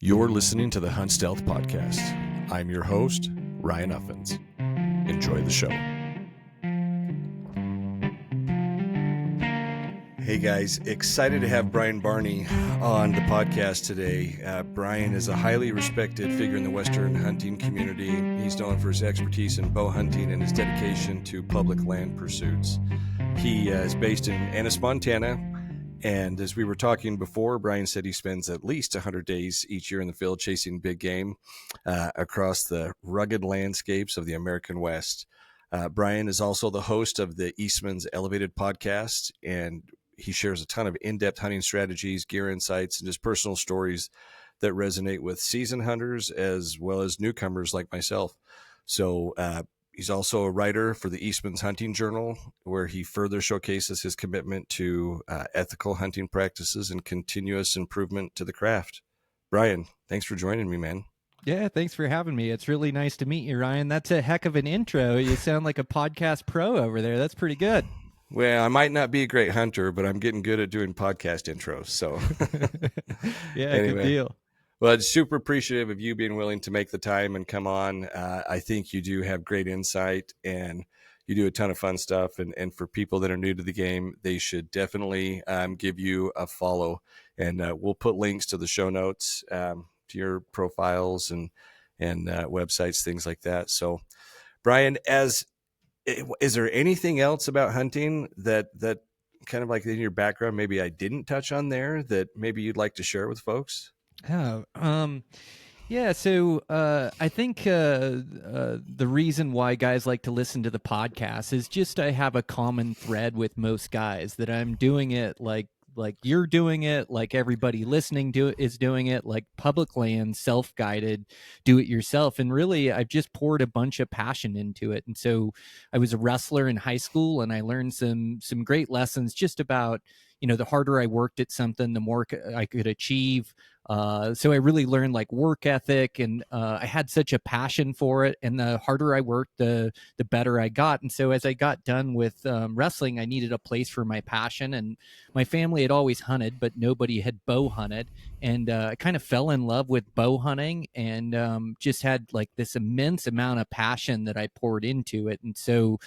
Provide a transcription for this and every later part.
You're listening to the Hunt Stealth Podcast. I'm your host, Ryan Uffens. Enjoy the show. Hey guys, excited to have Brian Barney on the podcast today. Brian is a highly respected figure in the Western hunting community. He's known for his expertise in bow hunting and his dedication to public land pursuits. He is based in Ennis, Montana. And as we were talking before, Brian said he spends at least 100 days each year in the field chasing big game across the rugged landscapes of the American West. Brian is also the host of the Eastmans Elevated podcast, and he shares a ton of in-depth hunting strategies, gear insights, and just personal stories that resonate with seasoned hunters as well as newcomers like myself. So he's also a writer for the Eastmans Hunting Journal, where he further showcases his commitment to ethical hunting practices and continuous improvement to the craft. Brian, thanks for joining me, man. Yeah, thanks for having me. It's really nice to meet you, Ryan. That's a heck of an intro. You sound like a podcast pro over there. That's pretty good. Well, I might not be a great hunter, but I'm getting good at doing podcast intros. So, yeah, anyway. Good deal. Well, it's super appreciative of you being willing to make the time and come on. I think you do have great insight and you do a ton of fun stuff. And for people that are new to the game, they should definitely give you a follow. And we'll put links to the show notes, to your profiles and websites, things like that. So, Brian, is there anything else about hunting that kind of like in your background maybe I didn't touch on there that maybe you'd like to share with folks? Oh, yeah. So I think the reason why guys like to listen to the podcast is just I have a common thread with most guys that I'm doing it like you're doing it, like everybody listening to it is doing it, like public land, self-guided, do it yourself. And really, I've just poured a bunch of passion into it. And so I was a wrestler in high school, and I learned some great lessons just about, the harder I worked at something, the more I could achieve. So I really learned like work ethic, and I had such a passion for it. And the harder I worked, the better I got. And so as I got done with wrestling, I needed a place for my passion. And my family had always hunted, but nobody had bow hunted. And I kind of fell in love with bow hunting, and just had like this immense amount of passion that I poured into it. And so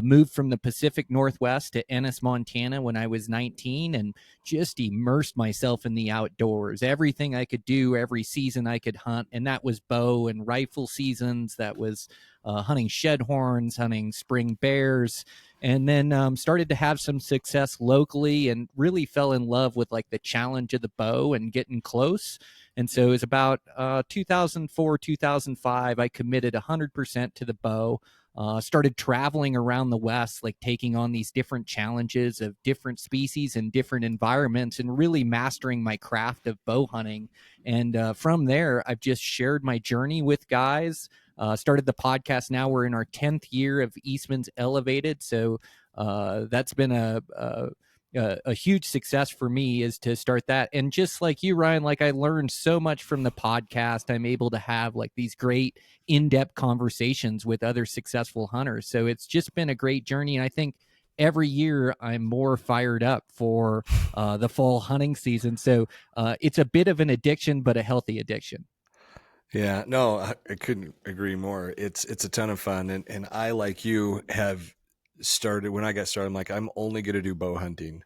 moved from the Pacific Northwest to Ennis, Montana when I was 19, and just immersed myself in the outdoors. Everything I could do, every season I could hunt, and that was bow and rifle seasons. That was hunting shedhorns, hunting spring bears, and then started to have some success locally and really fell in love with like the challenge of the bow and getting close. And so it was about 2004, 2005, I committed 100% to the bow. Started traveling around the West, like taking on these different challenges of different species and different environments, and really mastering my craft of bow hunting. And from there, I've just shared my journey with guys. Started the podcast. Now we're in our 10th year of Eastmans Elevated. So that's been a huge success for me, is to start that. And just like you, Ryan, like I learned so much from the podcast. I'm able to have like these great in-depth conversations with other successful hunters. So it's just been a great journey. And I think every year I'm more fired up for the fall hunting season. So it's a bit of an addiction, but a healthy addiction. Yeah, no, I couldn't agree more. It's a ton of fun. And I, like you, have started, when I got started, I'm like, I'm only going to do bow hunting.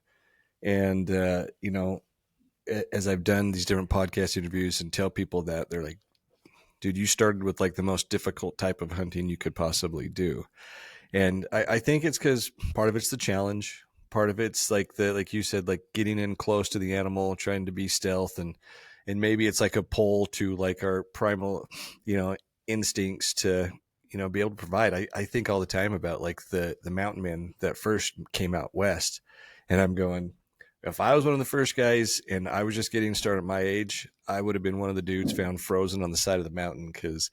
And, as I've done these different podcast interviews and tell people that, they're like, dude, you started with like the most difficult type of hunting you could possibly do. And I think it's because part of it's the challenge. Part of it's like like you said, like getting in close to the animal, trying to be stealth, and maybe it's like a pull to like our primal, instincts to, be able to provide. I think all the time about like the mountain men that first came out west, and I'm going, if I was one of the first guys and I was just getting started at my age, I would have been one of the dudes found frozen on the side of the mountain, because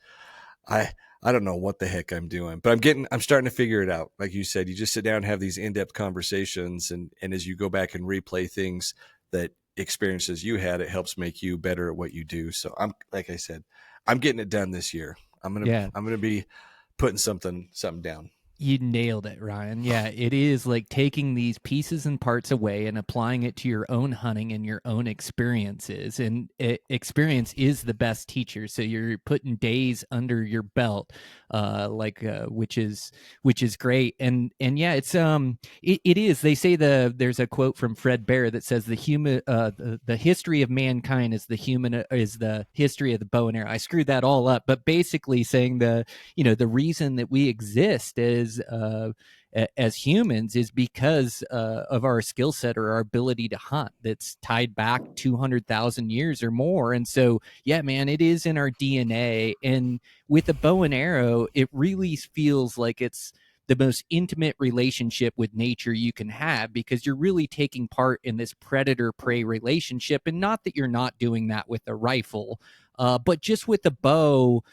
I don't know what the heck I'm doing, but I'm starting to figure it out. Like you said, you just sit down and have these in-depth conversations, and as you go back and replay things that experiences you had, it helps make you better at what you do. So like I said, I'm getting it done this year. I'm going to be putting something down. You nailed it, Ryan. Yeah, it is like taking these pieces and parts away and applying it to your own hunting and your own experiences. And experience is the best teacher. So you're putting days under your belt, which is great. And yeah, it is. They say there's a quote from Fred Bear that says the history of mankind is the history of the bow and arrow. I screwed that all up, but basically saying the reason that we exist as humans is because of our skill set or our ability to hunt that's tied back 200,000 years or more. And so, yeah, man, it is in our DNA. And with a bow and arrow, it really feels like it's the most intimate relationship with nature you can have, because you're really taking part in this predator prey relationship. And not that you're not doing that with a rifle, but just with the bow,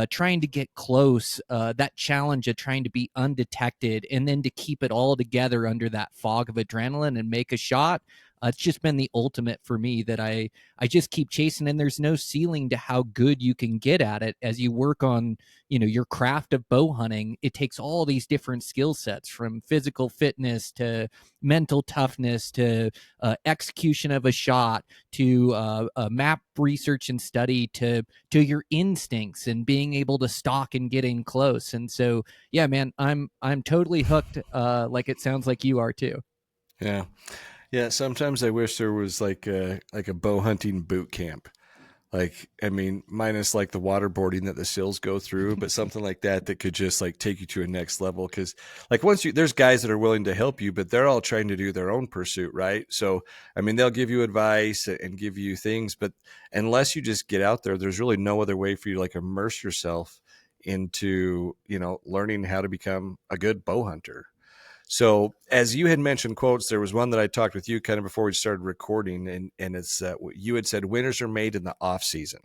trying to get close, that challenge of trying to be undetected and then to keep it all together under that fog of adrenaline and make a shot. It's just been the ultimate for me, that I just keep chasing, and there's no ceiling to how good you can get at it as you work on your craft of bow hunting. It takes all these different skill sets, from physical fitness to mental toughness to execution of a shot to map research and study to your instincts and being able to stalk and get in close. And so, yeah, man, I'm totally hooked. Like it sounds like you are too. Yeah. Yeah, sometimes I wish there was like a bow hunting boot camp. Like, I mean, minus like the waterboarding that the SEALs go through, but something like that that could just like take you to a next level. Cause like there's guys that are willing to help you, but they're all trying to do their own pursuit, right? So, I mean, they'll give you advice and give you things, but unless you just get out there, there's really no other way for you to like immerse yourself into, learning how to become a good bow hunter. So, as you had mentioned quotes, there was one that I talked with you kind of before we started recording, and it's you had said winners are made in the off season.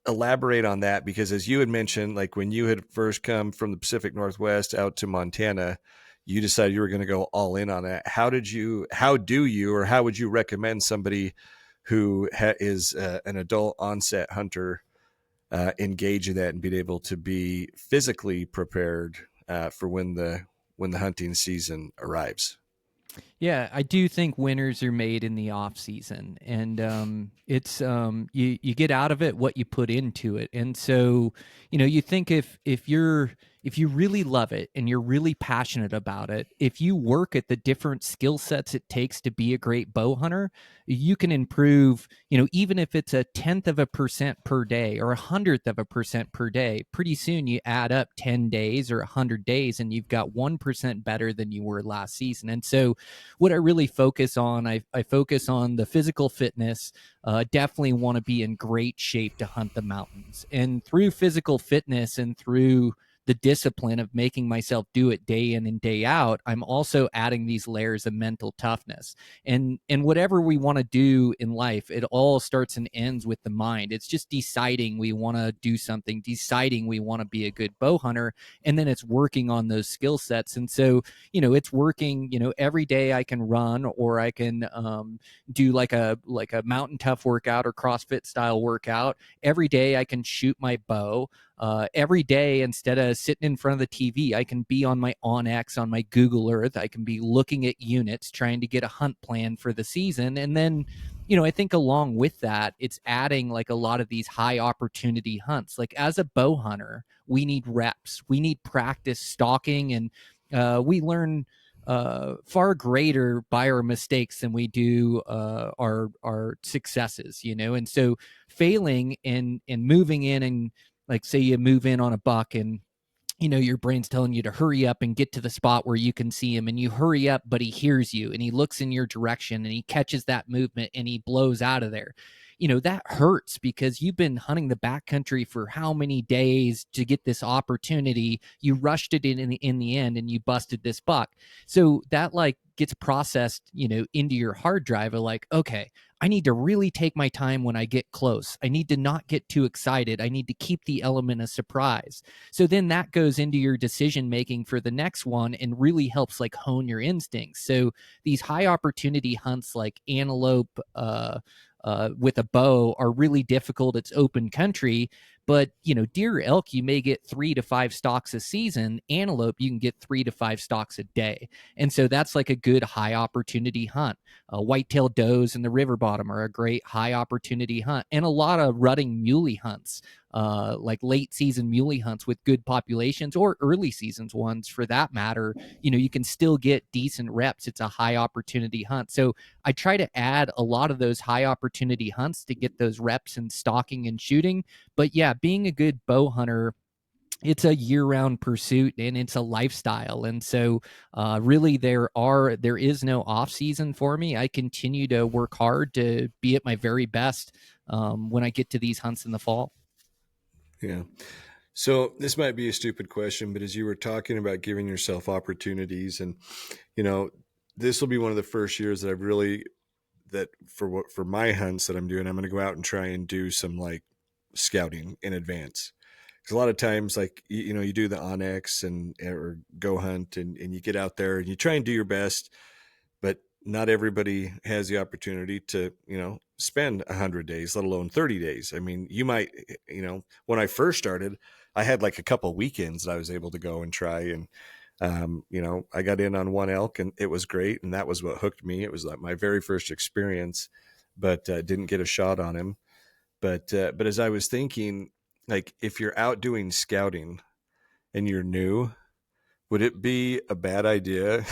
Elaborate on that, because as you had mentioned, like when you had first come from the Pacific Northwest out to Montana, you decided you were going to go all in on it. How do you, or how would you recommend somebody who is an adult onset hunter engage in that and be able to be physically prepared for when the hunting season arrives? Yeah, I do think winners are made in the off season, and it's you get out of it what you put into it. And so, you think if you really love it and you're really passionate about it, if you work at the different skill sets it takes to be a great bow hunter, you can improve. Even if it's 1/10% per day or 100th of a percent per day, pretty soon you add up 10 days or 100 days, and you've got 1% better than you were last season. And so what I really focus on, I focus on the physical fitness. Definitely want to be in great shape to hunt the mountains. And through physical fitness and through the discipline of making myself do it day in and day out, I'm also adding these layers of mental toughness. And whatever we want to do in life, it all starts and ends with the mind. It's just deciding we want to do something, deciding we want to be a good bow hunter, and then it's working on those skill sets. And so, it's working. Every day I can run, or I can do like a mountain tough workout or CrossFit style workout. Every day I can shoot my bow. Every day, instead of sitting in front of the TV, I can be on my OnX, on my Google Earth. I can be looking at units, trying to get a hunt plan for the season. And then, I think along with that, it's adding like a lot of these high opportunity hunts. Like as a bow hunter, we need reps, we need practice stalking, and we learn far greater by our mistakes than we do our successes. And so failing and moving in, and like say you move in on a buck, and your brain's telling you to hurry up and get to the spot where you can see him, and you hurry up, but he hears you and he looks in your direction and he catches that movement and he blows out of there. That hurts, because you've been hunting the backcountry for how many days to get this opportunity. You rushed it in the end, and you busted this buck. So that like gets processed, into your hard drive of like, okay, I need to really take my time when I get close. I need to not get too excited. I need to keep the element of surprise. So then that goes into your decision making for the next one and really helps like hone your instincts. So these high opportunity hunts like antelope with a bow are really difficult. It's open country, But, deer or elk, you may get 3 to 5 stalks a season. Antelope, you can get 3 to 5 stalks a day. And so that's like a good high opportunity hunt. Whitetail does in the river bottom are a great high opportunity hunt. And a lot of rutting muley hunts, like late season muley hunts with good populations, or early seasons ones for that matter, you can still get decent reps. It's a high opportunity hunt. So I try to add a lot of those high opportunity hunts to get those reps in stalking and shooting. But yeah, being a good bow hunter, it's a year-round pursuit and it's a lifestyle. And so really there is no off season for me. I continue to work hard to be at my very best when I get to these hunts in the fall. Yeah. So this might be a stupid question, but as you were talking about giving yourself opportunities, and you know, this will be one of the first years that I've really that for my hunts that I'm doing, I'm going to go out and try and do some like scouting in advance. Because a lot of times, like you do the Onyx and or go hunt, and you get out there and you try and do your best, but not everybody has the opportunity to spend 100 days, let alone 30 days. I mean, you might, when I first started, I had like a couple weekends that I was able to go and try, and I got in on one elk and it was great, and that was what hooked me. It was like my very first experience, but didn't get a shot on him. But as I was thinking, like, if you're out doing scouting and you're new, would it be a bad idea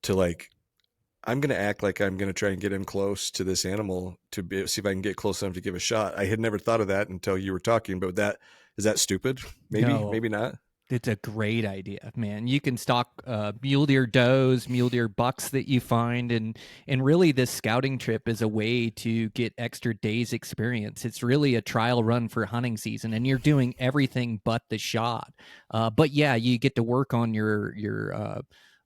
to like, I'm going to act like I'm going to try and get in close to this animal to see if I can get close enough to give a shot? I had never thought of that until you were talking, but is that stupid? Maybe, No, maybe not. it's a great idea, man. You can stalk mule deer does, mule deer bucks that you find, and really this scouting trip is a way to get extra days experience. It's really a trial run for hunting season, and you're doing everything but the shot. But yeah, you get to work on your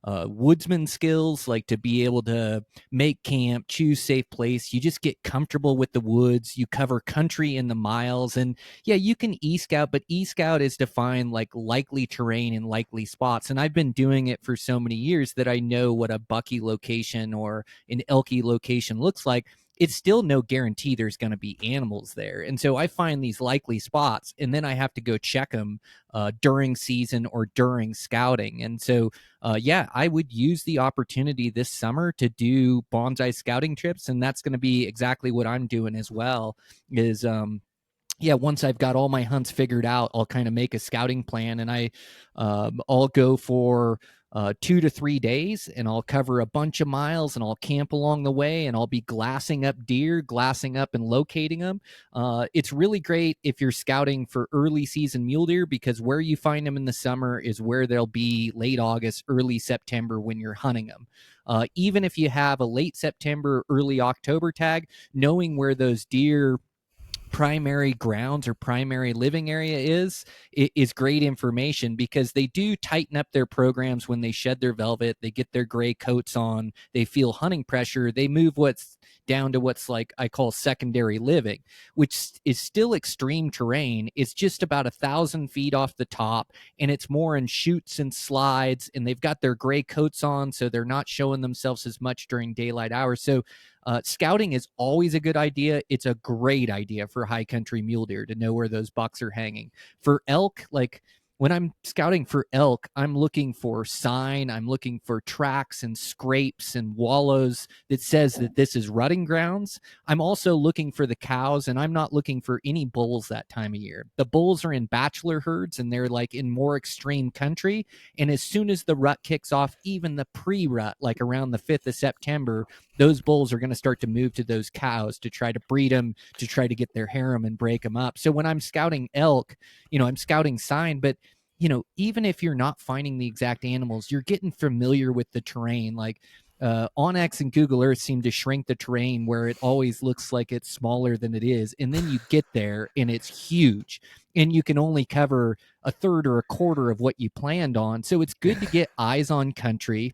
woodsman skills, like to be able to make camp, choose safe place. You just get comfortable with the woods. You cover country in the miles, and yeah, you can e-scout, but e-scout is defined like likely terrain and likely spots. And I've been doing it for so many years that I know what a bucky location or an elky location looks like. It's still no guarantee there's going to be animals there. And so I find these likely spots, and then I have to go check them during season or during scouting. And so, yeah, I would use the opportunity this summer to do bonsai scouting trips. And that's going to be exactly what I'm doing as well, is yeah, once I've got all my hunts figured out, I'll kind of make a scouting plan, and I'll go for 2 to 3 days, and I'll cover a bunch of miles, and I'll camp along the way, and I'll be glassing up deer, glassing up and locating them. It's really great if you're scouting for early season mule deer, because where you find them in the summer is where they'll be late August, early September when you're hunting them. Even if you have a late September, early October tag, knowing where those deer primary grounds or primary living area is great information, because they do tighten up their programs when they shed their velvet, they get their gray coats on, they feel hunting pressure, they move what's down to what's like I call secondary living, which is still extreme terrain. It's just about 1,000 feet off the top, and it's more in chutes and slides, and they've got their gray coats on, so they're not showing themselves as much during daylight hours. So scouting is always a good idea. It's a great idea for high country mule deer to know where those bucks are hanging. For elk, like when I'm scouting for elk, I'm looking for sign, I'm looking for tracks and scrapes and wallows that says that this is rutting grounds. I'm also looking for the cows, and I'm not looking for any bulls that time of year. The bulls are in bachelor herds, and they're like in more extreme country. And as soon as the rut kicks off, even the pre-rut, like around the 5th of September, those bulls are going to start to move to those cows to try to breed them, to try to get their harem and break them up. So when I'm scouting elk, I'm scouting sign, but even if you're not finding the exact animals, you're getting familiar with the terrain. Like Onyx and Google Earth seem to shrink the terrain where it always looks like it's smaller than it is. And then you get there and it's huge, and you can only cover a third or a quarter of what you planned on. So it's good to get eyes on country.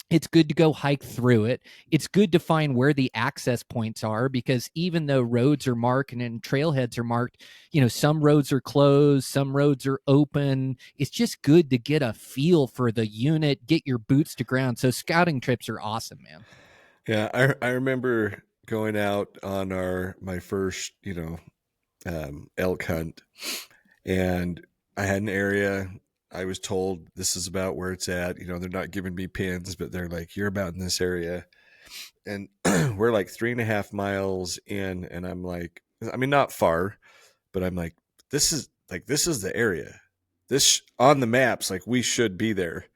It's good to go hike through it. It's good to find where the access points are, because even though roads are marked and trailheads are marked, some roads are closed, some roads are open. It's just good to get a feel for the unit, get your boots to ground. So scouting trips are awesome, man. Yeah, I remember going out on my first elk hunt, and I had an area. I was told this is about where it's at. You know, they're not giving me pins, but they're like, you're about in this area. And we're like 3.5 miles in, and I'm like, I mean, not far, but I'm like, this is the area. This on the maps, like we should be there.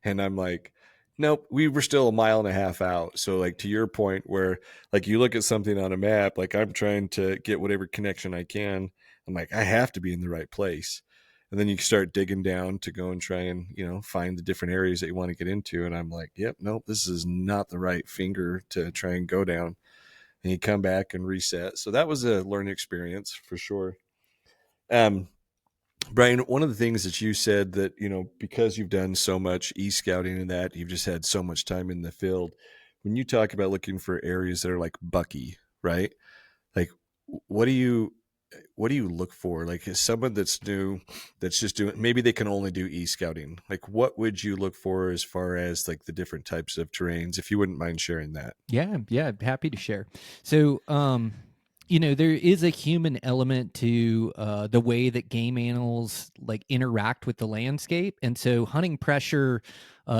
And I'm like, nope, we were still a mile and a half out. So like to your point where like you look at something on a map, like I'm trying to get whatever connection I can. I'm like, I have to be in the right place. And then you start digging down to go and try and, you know, find the different areas that you want to get into. And I'm like, yep, nope, this is not the right finger to try and go down. And you come back and reset. So that was a learning experience for sure. Um, Brian, one of the things that you said that, you know, because you've done so much e-scouting and that, you've just had so much time in the field. When you talk about looking for areas that are like bucky, right? Like what do you look for? Like is someone that's new that's just doing maybe they can only do e-scouting. Like what would you look for as far as like the different types of terrains if you wouldn't mind sharing that? Yeah, yeah, happy to share. So, there is a human element to the way that game animals like interact with the landscape, and so hunting pressure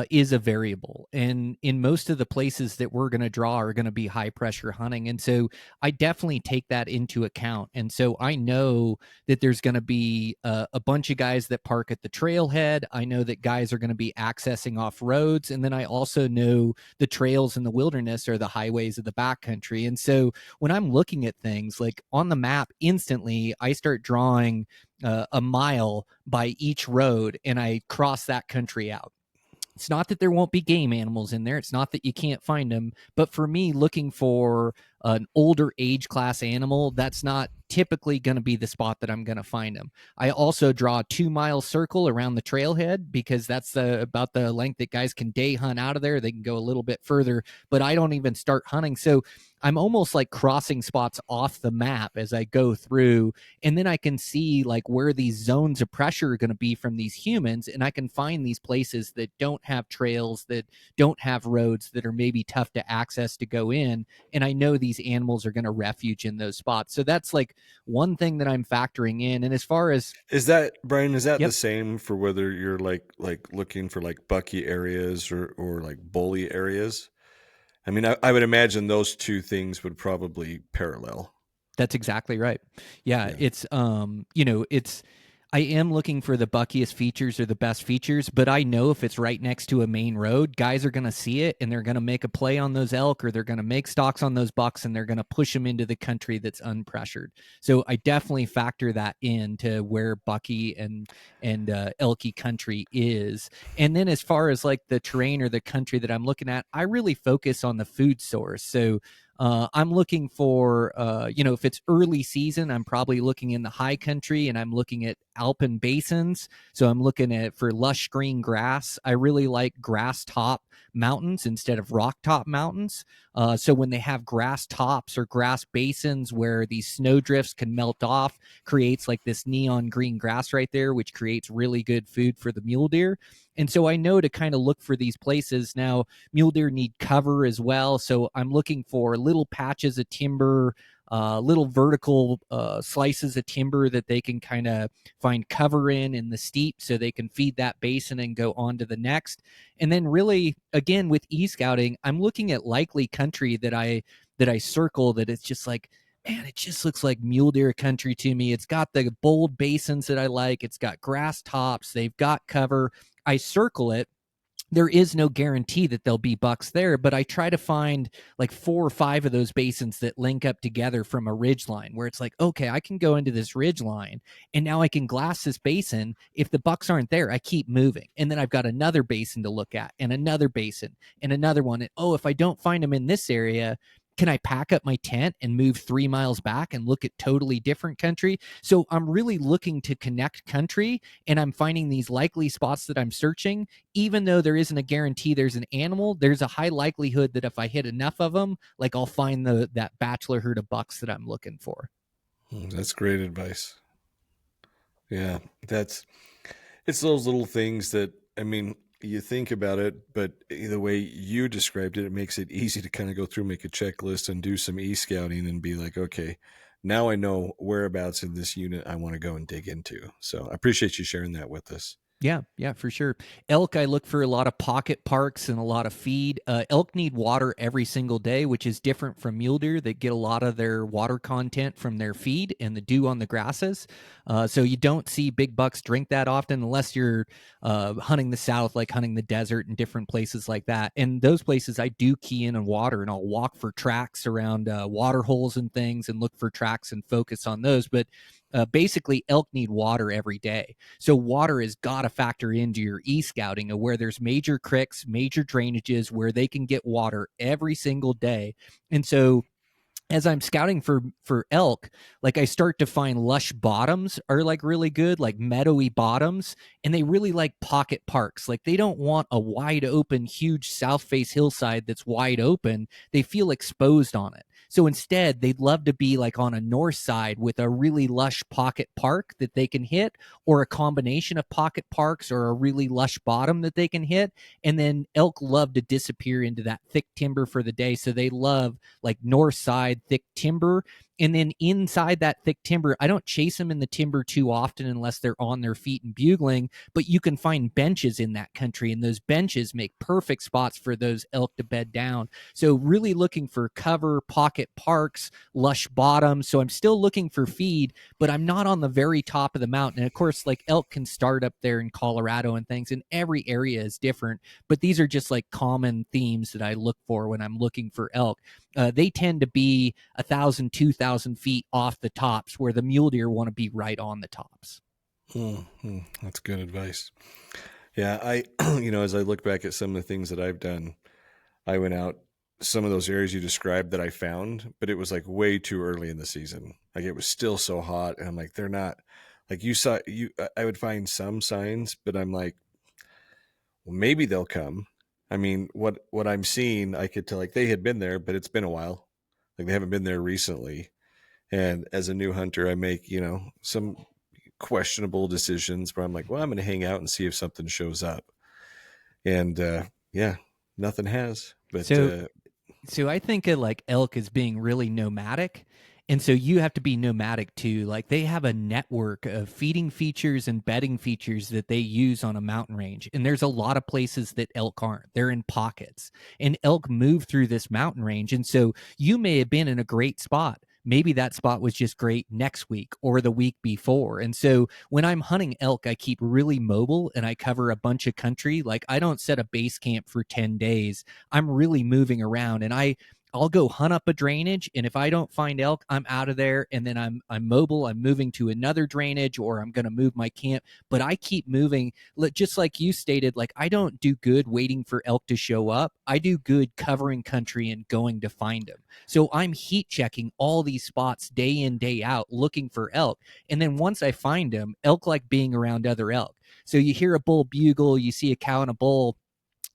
is a variable. And in most of the places that we're going to draw are going to be high pressure hunting, and so I definitely take that into account. And so I know that there's going to be a bunch of guys that park at the trailhead. I know that guys are going to be accessing off roads, and then I also know the trails in the wilderness are the highways of the backcountry. And so when I'm looking at things like on the map, instantly I start drawing a mile by each road and I cross that country out. It's not that there won't be game animals in there. It's not that you can't find them. But for me, looking for an older age class animal, that's not typically going to be the spot that I'm going to find them. I also draw a 2 mile circle around the trailhead because that's about the length that guys can day hunt out of there. They can go a little bit further, but I don't even start hunting. So I'm almost like crossing spots off the map as I go through, and then I can see like where these zones of pressure are going to be from these humans, and I can find these places that don't have trails, that don't have roads, that are maybe tough to access to go in, and I know these animals are going to refuge in those spots. So that's like one thing that I'm factoring in. And as far as Is that Brian? Is that the yep, same for whether you're like looking for like bucky areas or like bully areas? I mean, I would imagine those two things would probably parallel. that's exactly right. Yeah, Yeah. it's I am looking for the buckiest features or the best features, but I know if it's right next to a main road, guys are going to see it and they're going to make a play on those elk, or they're going to make stalks on those bucks, and they're going to push them into the country that's unpressured. So I definitely factor that into where bucky and elky country is. And then as far as like the terrain or the country that I'm looking at, I really focus on the food source. So I'm looking for, if it's early season, I'm probably looking in the high country and I'm looking at alpine basins. So I'm looking at for lush green grass. I really like grass top mountains instead of rock top mountains. So when they have grass tops or grass basins where these snow drifts can melt off, creates like this neon green grass right there, which creates really good food for the mule deer. And so I know to kind of look for these places. Now, mule deer need cover as well. So I'm looking for little patches of timber, little vertical slices of timber that they can kind of find cover in the steep so they can feed that basin and go on to the next. And then really, again, with e-scouting, I'm looking at likely country that I circle that it's just like, man, it just looks like mule deer country to me. It's got the bold basins that I like. It's got grass tops. They've got cover. I circle it. There is no guarantee that there'll be bucks there, but I try to find like 4 or 5 of those basins that link up together from a ridge line where it's like, okay, I can go into this ridge line and now I can glass this basin. If the bucks aren't there, I keep moving. And then I've got another basin to look at and another basin and another one. And oh, if I don't find them in this area, can I pack up my tent and move 3 miles back and look at totally different country? So I'm really looking to connect country, and I'm finding these likely spots that I'm searching. Even though there isn't a guarantee there's an animal, there's a high likelihood that if I hit enough of them, like I'll find that bachelor herd of bucks that I'm looking for. That's great advice. Yeah, that's it's those little things that I mean, you think about it, but the way you described it, it makes it easy to kind of go through, make a checklist, and do some e-scouting, and be like, okay, now I know whereabouts in this unit I want to go and dig into. So I appreciate you sharing that with us. Yeah, for sure. Elk, I look for a lot of pocket parks and a lot of feed. Elk need water every single day, which is different from mule deer that get a lot of their water content from their feed and the dew on the grasses. So you don't see big bucks drink that often unless you're hunting the south, like hunting the desert and different places like that. And those places I do key in on water, and I'll walk for tracks around water holes and things and look for tracks and focus on those. But basically, elk need water every day. So water has got to factor into your e-scouting of where there's major creeks, major drainages where they can get water every single day. And so as I'm scouting for elk, like I start to find lush bottoms are like really good, like meadowy bottoms, and they really like pocket parks. Like they don't want a wide open, huge south face hillside that's wide open. They feel exposed on it. So instead, they'd love to be like on a north side with a really lush pocket park that they can hit, or a combination of pocket parks or a really lush bottom that they can hit. And then elk love to disappear into that thick timber for the day. So they love like north side thick timber. And then inside that thick timber, I don't chase them in the timber too often unless they're on their feet and bugling, but you can find benches in that country, and those benches make perfect spots for those elk to bed down. So really looking for cover, pocket parks, lush bottoms. So I'm still looking for feed, but I'm not on the very top of the mountain. And of course, like elk can start up there in Colorado and things, and every area is different, but these are just like common themes that I look for when I'm looking for elk. They tend to be 1,000, 2,000 feet off the tops, where the mule deer want to be right on the tops. That's good advice. Yeah, as I look back at some of the things that I've done, I went out some of those areas you described that I found, but it was like way too early in the season. Like it was still so hot, and I'm like, they're not like you saw you. I would find some signs, but I'm like, well, maybe they'll come. I mean, what I'm seeing, I could tell like they had been there, but it's been a while. Like they haven't been there recently. And as a new hunter, I make some questionable decisions where I'm like, well, I'm going to hang out and see if something shows up. And yeah, nothing has. But So So I think of like elk as being really nomadic. And so you have to be nomadic too. Like they have a network of feeding features and bedding features that they use on a mountain range. And there's a lot of places that elk aren't. They're in pockets. And elk move through this mountain range. And so you may have been in a great spot. Maybe that spot was just great next week or the week before. And so when I'm hunting elk, I keep really mobile and I cover a bunch of country. Like I don't set a base camp for 10 days. I'm really moving around, and I'll go hunt up a drainage, and if I don't find elk, I'm out of there, and then I'm mobile. I'm moving to another drainage, or I'm going to move my camp. But I keep moving, just like you stated. Like I don't do good waiting for elk to show up. I do good covering country and going to find them. So I'm heat checking all these spots day in, day out, looking for elk. And then once I find them, elk like being around other elk. So you hear a bull bugle, you see a cow and a bull,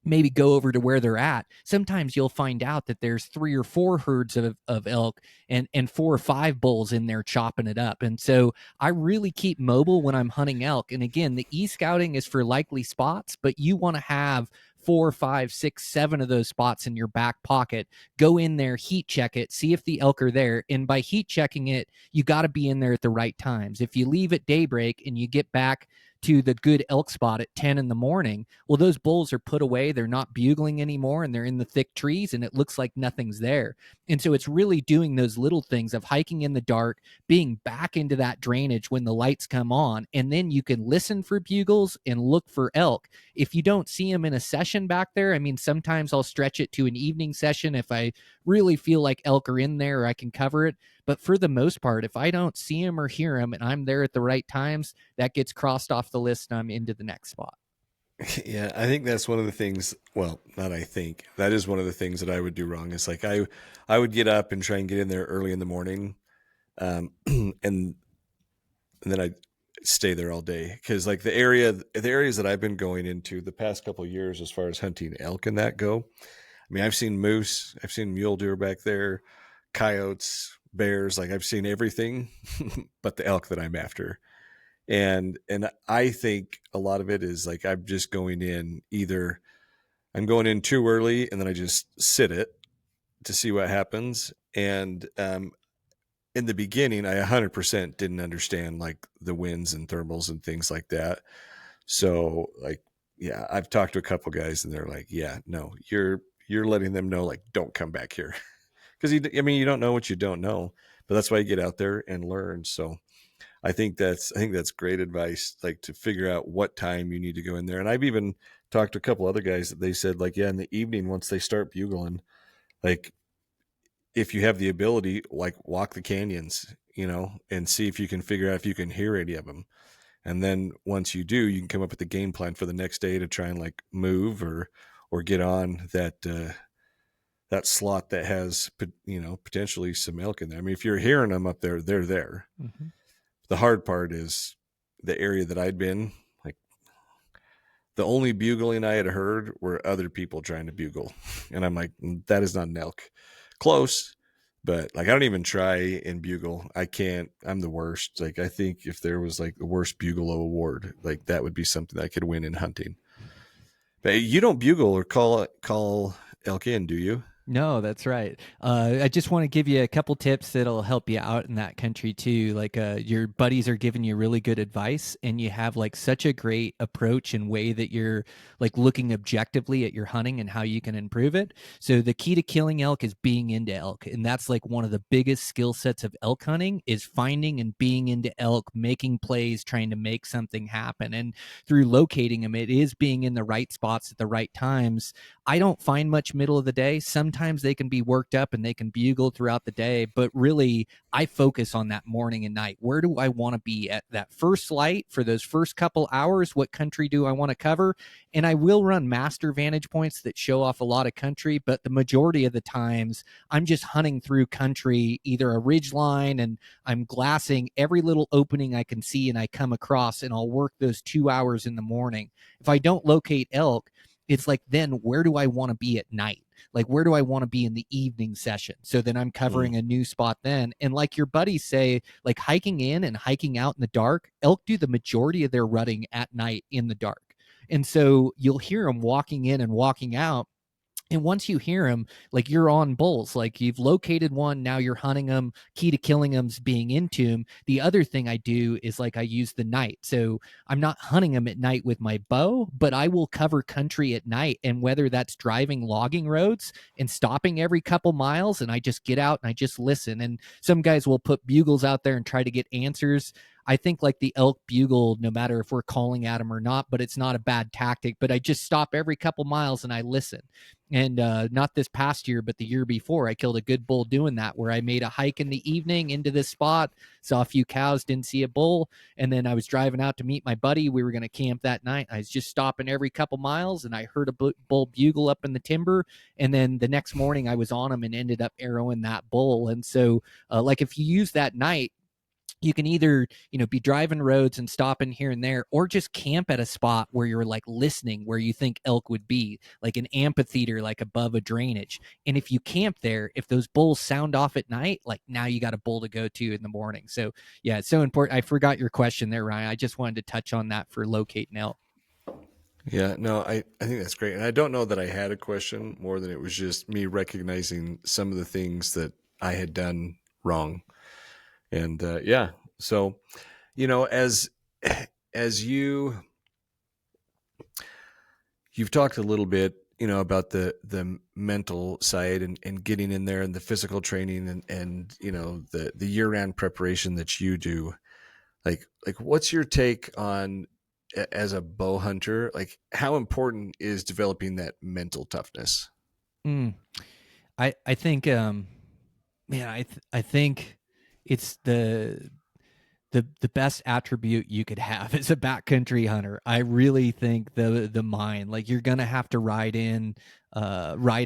maybe go over to where they're at. Sometimes you'll find out that there's 3 or 4 herds of elk and 4 or 5 bulls in there chopping it up. And so I really keep mobile when I'm hunting elk. And again, the e-scouting is for likely spots, but you want to have 4, 5, 6, 7 of those spots in your back pocket. Go in there, heat check it, see if the elk are there. And by heat checking it, you got to be in there at the right times. If you leave at daybreak and you get back to the good elk spot at 10 in the morning, well, those bulls are put away. They're not bugling anymore, and they're in the thick trees, and it looks like nothing's there. And so it's really doing those little things of hiking in the dark, being back into that drainage when the lights come on, and then you can listen for bugles and look for elk. If you don't see them in a session back there, I mean, sometimes I'll stretch it to an evening session if I really feel like elk are in there or I can cover it. But for the most part, if I don't see them or hear them and I'm there at the right times, that gets crossed off the list and I'm into the next spot. yeah, I think that's one of the things. Well, not I think that is one of the things that I would do wrong. Is like I would get up and try and get in there early in the morning, and then I'd stay there all day because like the areas that I've been going into the past couple of years as far as hunting elk and that go. I mean, I've seen moose, I've seen mule deer back there, coyotes, bears. Like I've seen everything, but the elk that I'm after. And I think a lot of it is like I'm just going in either I'm going in too early and then I just sit it to see what happens. And in the beginning, I 100% didn't understand like the winds and thermals and things like that. So like, yeah, I've talked to a couple guys and they're like, yeah, no, you're letting them know like, don't come back here. Cause I mean, you don't know what you don't know, but that's why you get out there and learn. So I think that's great advice, like to figure out what time you need to go in there. And I've even talked to a couple other guys that they said like, yeah, in the evening, once they start bugling, like if you have the ability, like walk the canyons, and see if you can figure out if you can hear any of them. And then once you do, you can come up with a game plan for the next day to try and like move or get on that slot that has potentially some elk in there. I mean, if you're hearing them up there, they're there. Mm-hmm. The hard part is the area that I'd been. Like the only bugling I had heard were other people trying to bugle, and I'm like, that is not an elk. Close, but like I don't even try and bugle. I can't. I'm the worst. Like I think if there was like the worst bugle award, like that would be something I could win in hunting. But you don't bugle or call elk in, do you? No, that's right. I just want to give you a couple tips that'll help you out in that country too. Like your buddies are giving you really good advice, and you have like such a great approach and way that you're like looking objectively at your hunting and how you can improve it. So the key to killing elk is being into elk, and that's like one of the biggest skill sets of elk hunting is finding and being into elk, making plays, trying to make something happen. And through locating them, it is being in the right spots at the right times. I don't find much middle of the day. Sometimes they can be worked up and they can bugle throughout the day, but really I focus on that morning and night. Where do I want to be at that first light for those first couple hours? What country do I want to cover? And I will run master vantage points that show off a lot of country, but the majority of the times I'm just hunting through country, either a ridge line, and I'm glassing every little opening I can see and I come across, and I'll work those 2 hours in the morning. If I don't locate elk, it's like, then where do I want to be at night? Like, where do I want to be in the evening session? So then I'm Mm. covering a new spot then. And like your buddies say, like hiking in and hiking out in the dark, elk do the majority of their rutting at night in the dark. And so you'll hear them walking in and walking out. And once you hear them, like you're on bulls, like you've located one, now you're hunting them. Key to killing them's being into them. The other thing I do is like I use the night. So I'm not hunting them at night with my bow, but I will cover country at night. And whether that's driving logging roads and stopping every couple miles, and I just get out and I just listen. And some guys will put bugles out there and try to get answers. I think like the elk bugle, no matter if we're calling at them or not, but it's not a bad tactic. But I just stop every couple miles and I listen. And not this past year, but the year before, I killed a good bull doing that, where I made a hike in the evening into this spot, saw a few cows, didn't see a bull. And then I was driving out to meet my buddy. We were going to camp that night. I was just stopping every couple miles, and I heard a bull bugle up in the timber. And then the next morning I was on him and ended up arrowing that bull. And so like if you use that night, you can either be driving roads and stopping here and there, or just camp at a spot where you're like listening, where you think elk would be, like an amphitheater, like above a drainage. And if you camp there, if those bulls sound off at night, like now you got a bull to go to in the morning. So yeah, it's so important. I forgot your question there, Ryan. I just wanted to touch on that for locating elk. Yeah, no, I think that's great. And I don't know that I had a question more than it was just me recognizing some of the things that I had done wrong. And yeah, so, as as you've talked a little bit, about the mental side and getting in there and the physical training and the year-round preparation that you do. Like what's your take on as a bow hunter, like how important is developing that mental toughness? Mm. I think man, I think it's the best attribute you could have as a backcountry hunter. I really think the mind, like you're gonna have to ride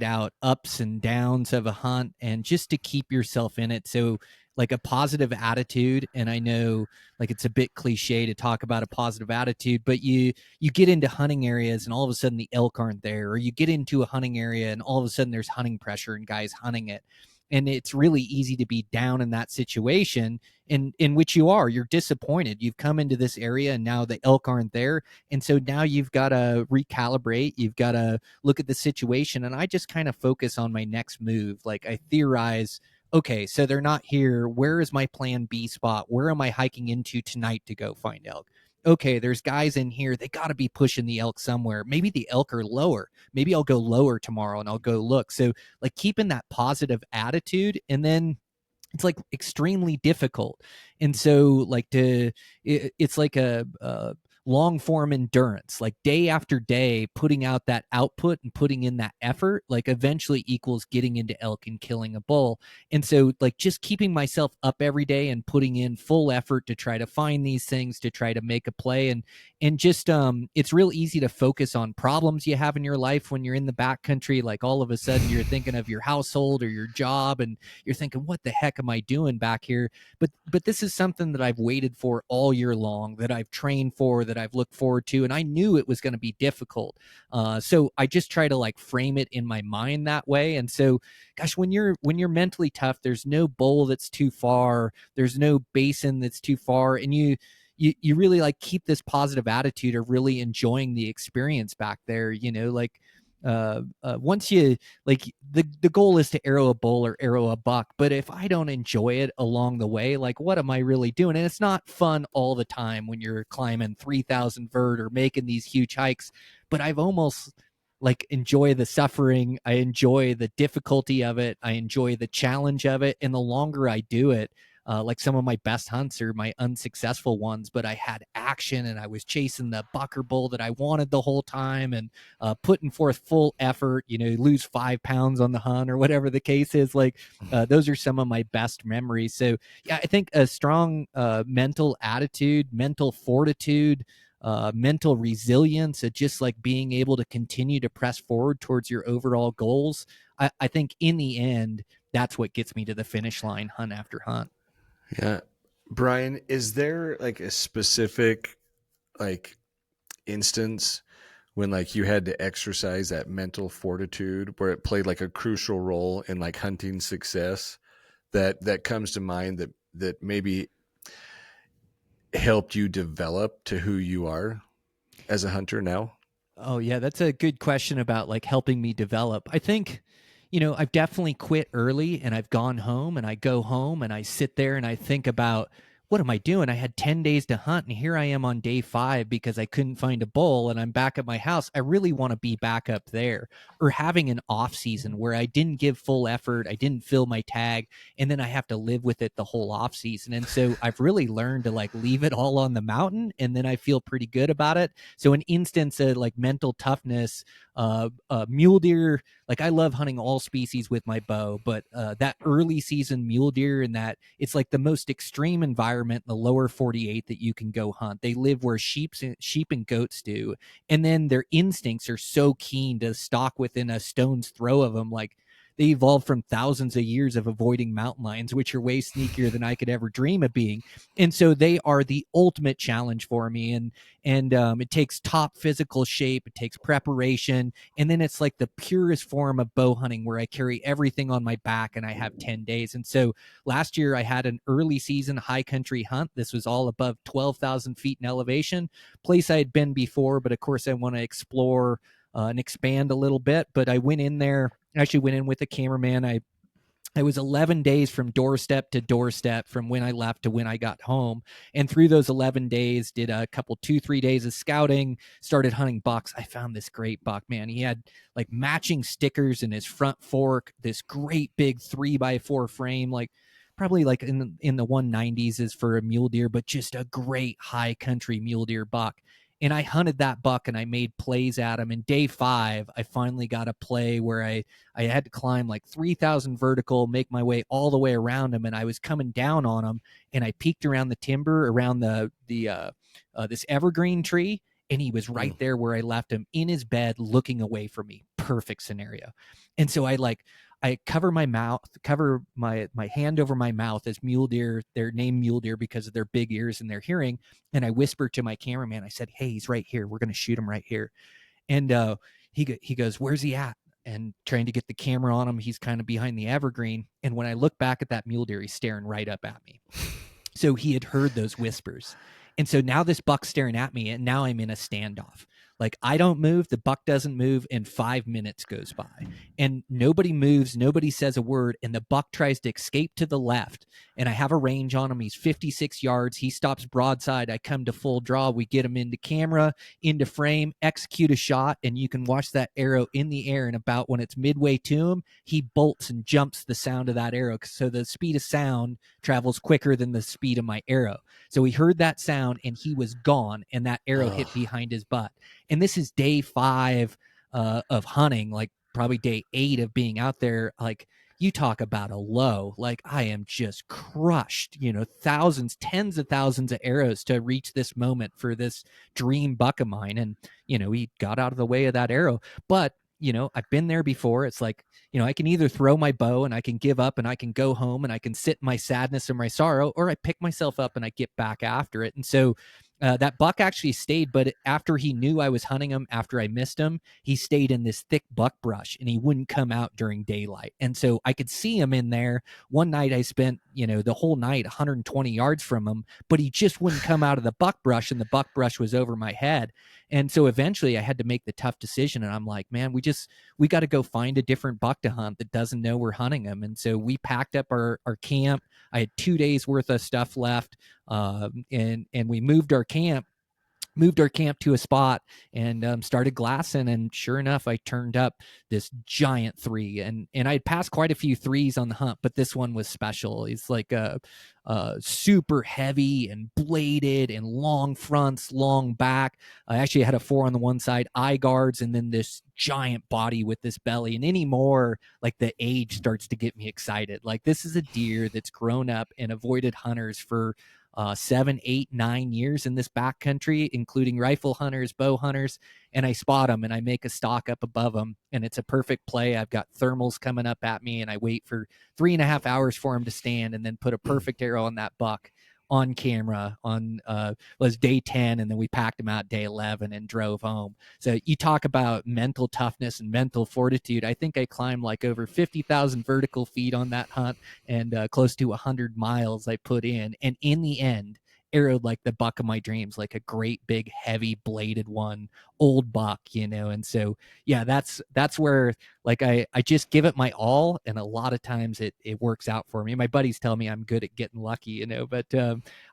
out ups and downs of a hunt, and just to keep yourself in it. So like a positive attitude, and I know like it's a bit cliche to talk about a positive attitude, but you get into hunting areas and all of a sudden the elk aren't there, or you get into a hunting area and all of a sudden there's hunting pressure and guys hunting it. And it's really easy to be down in that situation, in which you're disappointed. You've come into this area and now the elk aren't there. And so now you've got to recalibrate. You've got to look at the situation. And I just kind of focus on my next move. Like I theorize, okay, so they're not here. Where is my plan B spot? Where am I hiking into tonight to go find elk? Okay, there's guys in here. They got to be pushing the elk somewhere. Maybe the elk are lower. Maybe I'll go lower tomorrow and I'll go look. So, like, keeping that positive attitude, and then it's like extremely difficult. And so, like, it's like a long form endurance, like day after day, putting out that output and putting in that effort, like eventually equals getting into elk and killing a bull. And so, like, just keeping myself up every day and putting in full effort to try to find these things, to try to make a play. And just it's real easy to focus on problems you have in your life when you're in the backcountry. Like, all of a sudden you're thinking of your household or your job, and you're thinking, what the heck am I doing back here? But this is something that I've waited for all year long, that I've trained for, that I've looked forward to, and I knew it was going to be difficult. So I just try to, like, frame it in my mind that way. And so, gosh, when you're mentally tough, there's no bowl that's too far, there's no basin that's too far, and you really, like, keep this positive attitude of really enjoying the experience back there. Like, once you, like, the goal is to arrow a bull or arrow a buck, but if I don't enjoy it along the way, like, what am I really doing? And it's not fun all the time when you're climbing 3,000 vert or making these huge hikes, but I've almost, like, enjoy the suffering. I enjoy the difficulty of it. I enjoy the challenge of it. And the longer I do it, like, some of my best hunts are my unsuccessful ones, but I had action and I was chasing the buck or bull that I wanted the whole time, and putting forth full effort, lose 5 pounds on the hunt or whatever the case is. Like, those are some of my best memories. So, yeah, I think a strong mental attitude, mental fortitude, mental resilience, just like being able to continue to press forward towards your overall goals. I think in the end, that's what gets me to the finish line, hunt after hunt. Yeah. Brian, is there like a specific like instance when like you had to exercise that mental fortitude where it played like a crucial role in like hunting success that comes to mind that maybe helped you develop to who you are as a hunter now? Oh, yeah, that's a good question about, like, helping me develop. I think, I've definitely quit early, and I've gone home, and I go home and I sit there and I think about, what am I doing? I had 10 days to hunt, and here I am on day 5 because I couldn't find a bull, and I'm back at my house. I really want to be back up there. Or having an off season where I didn't give full effort, I didn't fill my tag, and then I have to live with it the whole off season. And so I've really learned to, like, leave it all on the mountain, and then I feel pretty good about it. So an instance of, like, mental toughness, mule deer, like, I love hunting all species with my bow, but that early season mule deer, and that it's like the most extreme environment in the lower 48 that you can go hunt. They live where sheep and goats do, and then their instincts are so keen to stalk within a stone's throw of them. Like, they evolved from thousands of years of avoiding mountain lions, which are way sneakier than I could ever dream of being. And so they are the ultimate challenge for me. And it takes top physical shape, it takes preparation, and then it's like the purest form of bow hunting where I carry everything on my back and I have 10 days. And so last year I had an early season high country hunt. This was all above 12,000 feet in elevation, place I had been before, but of course I want to explore and expand a little bit. But I went in there, actually went in with a cameraman. I was 11 days from doorstep to doorstep from when I left to when I got home. And through those 11 days, did a couple, 2-3 days of scouting, started hunting bucks. I found this great buck, man. He had, like, matching stickers in his front fork, this great big 3x4 frame, like probably like in the 190s is for a mule deer, but just a great high country mule deer buck. And I hunted that buck and I made plays at him. And day 5, I finally got a play where I had to climb like 3,000 vertical, make my way all the way around him, and I was coming down on him, and I peeked around the timber around the this evergreen tree, and he was right there where I left him in his bed, looking away from me. Perfect scenario. And so I cover my mouth, cover my hand over my mouth as mule deer. They're named mule deer because of their big ears and their hearing. And I whispered to my cameraman. I said, "Hey, he's right here. We're going to shoot him right here." And he goes, "Where's he at?" And trying to get the camera on him, he's kind of behind the evergreen. And when I look back at that mule deer, he's staring right up at me. So he had heard those whispers. And so now this buck's staring at me, and now I'm in a standoff. Like I don't move, the buck doesn't move, and 5 minutes goes by. And nobody moves, nobody says a word, and the buck tries to escape to the left. And I have a range on him. He's 56 yards. He stops broadside. I come to full draw. We get him into camera, into frame, execute a shot, and you can watch that arrow in the air. And about when it's midway to him, he bolts and jumps the sound of that arrow. So the speed of sound travels quicker than the speed of my arrow. So he heard that sound and he was gone, and that arrow hit behind his butt. And this is day 5 of hunting, like probably day 8 of being out there. Like, you talk about a low. Like, I am just crushed, thousands, tens of thousands of arrows to reach this moment for this dream buck of mine. And, he got out of the way of that arrow. But, I've been there before. It's like, I can either throw my bow and I can give up and I can go home and I can sit in my sadness or my sorrow, or I pick myself up and I get back after it. And so that buck actually stayed, but after he knew I was hunting him, after I missed him, he stayed in this thick buck brush and he wouldn't come out during daylight. And so I could see him in there. One night I spent, the whole night 120 yards from him, but he just wouldn't come out of the buck brush, and the buck brush was over my head. And so eventually I had to make the tough decision. And I'm like, man, we got to go find a different buck to hunt that doesn't know we're hunting him. And so we packed up our camp. I had 2 days worth of stuff left. And we moved our camp to a spot and started glassing. And sure enough, I turned up this giant 3, and I'd passed quite a few 3s on the hunt, but this one was special. It's like a super heavy and bladed and long fronts, long back. I actually had a 4 on the one side, eye guards, and then this giant body with this belly. And anymore, like, the age starts to get me excited. Like, this is a deer that's grown up and avoided hunters for 7, 8, 9 years in this backcountry, including rifle hunters, bow hunters. And I spot them and I make a stalk up above them, and it's a perfect play. I've got thermals coming up at me, and I wait for 3.5 hours for him to stand, and then put a perfect arrow on that buck on camera on was day 10, and then we packed him out day 11 and drove home. So you talk about mental toughness and mental fortitude. I think I climbed like over 50,000 vertical feet on that hunt, and close to 100 miles I put in, and in the end arrowed like the buck of my dreams, like a great big heavy bladed one, old buck. And so yeah, that's where, like, I just give it my all, and a lot of times it works out for me. My buddies tell me I'm good at getting lucky, but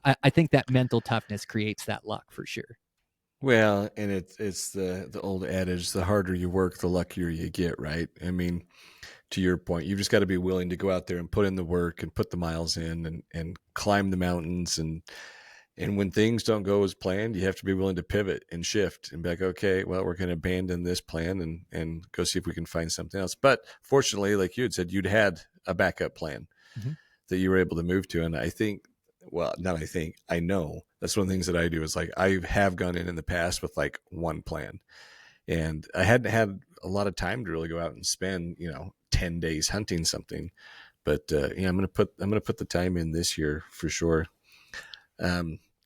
I think that mental toughness creates that luck for sure. Well, and it's the old adage: the harder you work, the luckier you get, right? I mean, to your point, you've just got to be willing to go out there and put in the work and put the miles in and climb the mountains. And when things don't go as planned, you have to be willing to pivot and shift and be like, okay, well, we're going to abandon this plan and go see if we can find something else. But fortunately, like you had said, you'd had a backup plan that you were able to move to. And I think, well, not I think, I know that's one of the things that I do is, like, I have gone in the past with like one plan, and I hadn't had a lot of time to really go out and spend, 10 days hunting something. But yeah, I'm going to put the time in this year for sure.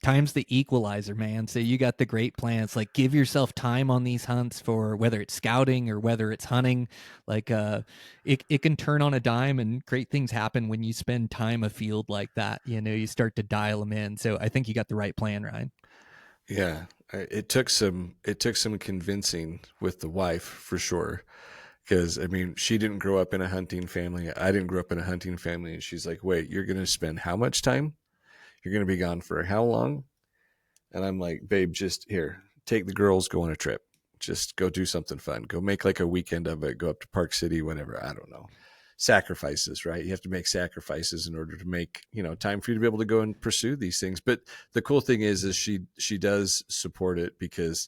Time's the equalizer, man. So you got the great plans. Like, give yourself time on these hunts, for whether it's scouting or whether it's hunting. Like, it can turn on a dime, and great things happen when you spend time afield like that. You start to dial them in. So I think you got the right plan, Ryan. Yeah, it took some convincing with the wife for sure, because I mean, she didn't grow up in a hunting family. I didn't grow up in a hunting family, and she's like, "Wait, you're going to spend how much time? You're going to be gone for how long?" And I'm like, "Babe, just here, take the girls, go on a trip. Just go do something fun. Go make like a weekend of it. Go up to Park City, whatever. I don't know. Sacrifices, right? You have to make sacrifices in order to make, time for you to be able to go and pursue these things." But the cool thing is she does support it, because,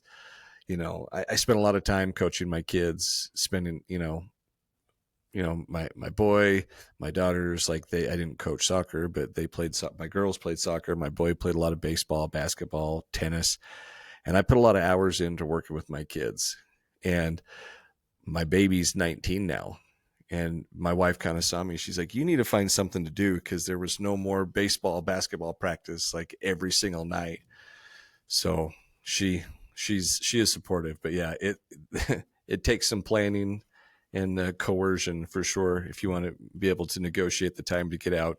I spent a lot of time coaching my kids, spending, my boy, my daughters, like, I didn't coach soccer, but my girls played soccer. My boy played a lot of baseball, basketball, tennis. And I put a lot of hours into working with my kids. And my baby's 19 now. And my wife kind of saw me. She's like, "You need to find something to do," because there was no more baseball, basketball practice like every single night. So she is supportive. But yeah, it it takes some planning and coercion for sure if you want to be able to negotiate the time to get out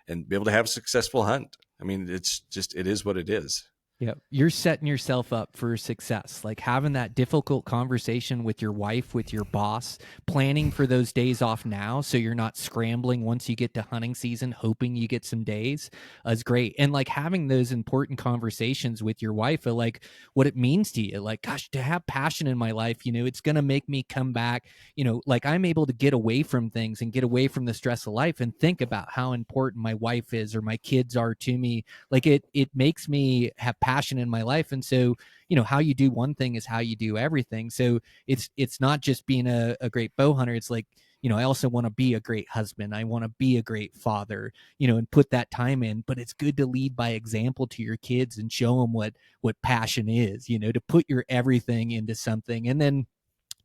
and be able to have a successful hunt. I mean, it is what it is. Yeah, you're setting yourself up for success. Like having that difficult conversation with your wife, with your boss, planning for those days off now so you're not scrambling once you get to hunting season, hoping you get some days is great. And like having those important conversations with your wife, like what it means to you. Like, gosh, to have passion in my life, it's going to make me come back. Like I'm able to get away from things and get away from the stress of life and think about how important my wife is or my kids are to me. Like it makes me have passion in my life. And so how you do one thing is how you do everything. So it's not just being a great bow hunter. It's like, I also want to be a great husband. I want to be a great father, and put that time in. But it's good to lead by example to your kids and show them what passion is, to put your everything into something. And then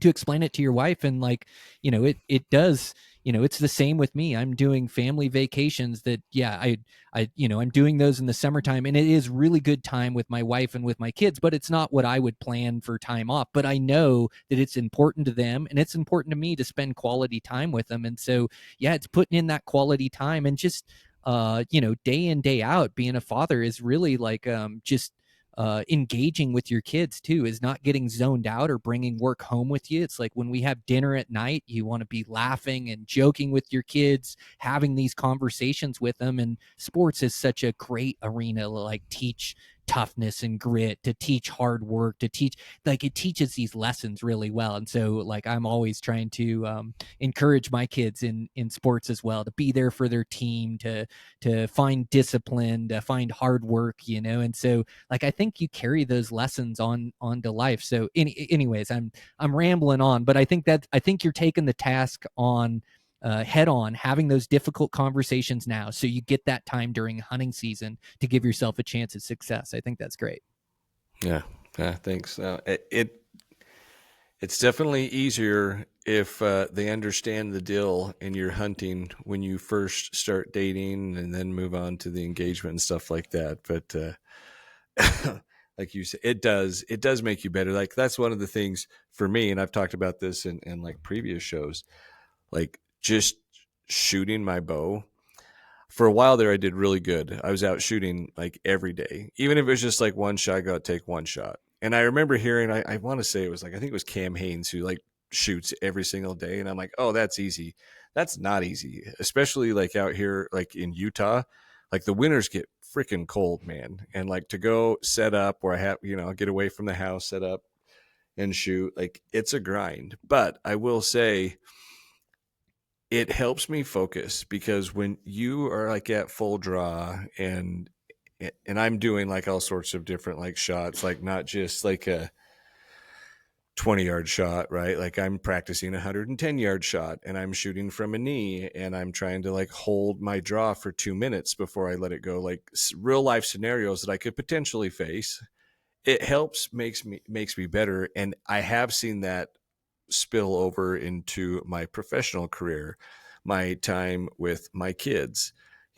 to explain it to your wife. And like, it does, it's the same with me. I'm doing family vacations that, yeah, I'm doing those in the summertime, and it is really good time with my wife and with my kids, but it's not what I would plan for time off. But I know that it's important to them and it's important to me to spend quality time with them. And so, yeah, it's putting in that quality time and just, day in, day out, being a father is really like, just engaging with your kids too, is not getting zoned out or bringing work home with you. It's like when we have dinner at night, you want to be laughing and joking with your kids, having these conversations with them. And sports is such a great arena to like teach toughness and grit, to teach hard work, to teach, like it teaches these lessons really well. And so like I'm always trying to encourage my kids in sports as well, to be there for their team, to find discipline, to find hard work, and so like I think you carry those lessons onto life. So anyways, I'm rambling on, but I think you're taking the task on head on, having those difficult conversations now so you get that time during hunting season to give yourself a chance at success. I think that's great. Yeah, yeah, thanks. It's definitely easier if they understand the deal and you're hunting when you first start dating and then move on to the engagement and stuff like that. But like you said, it does make you better. Like that's one of the things for me, and I've talked about this in like previous shows, like just shooting my bow. For a while there, I did really good. I was out shooting like every day, even if it was just like one shot, I go out, take one shot. And I remember hearing, I want to say it was like, I think it was Cam Haynes who like shoots every single day. And I'm like, oh, that's easy. That's not easy, especially like out here, like in Utah, like the winters get freaking cold, man. And like to go set up where I have, get away from the house, set up and shoot, like it's a grind. But I will say, it helps me focus because when you are like at full draw and I'm doing like all sorts of different like shots, like not just like a 20-yard shot, right? Like I'm practicing a 110-yard shot and I'm shooting from a knee and I'm trying to like hold my draw for 2 minutes before I let it go, like real life scenarios that I could potentially face. It helps, makes me better. And I have seen that spill over into my professional career, my time with my kids.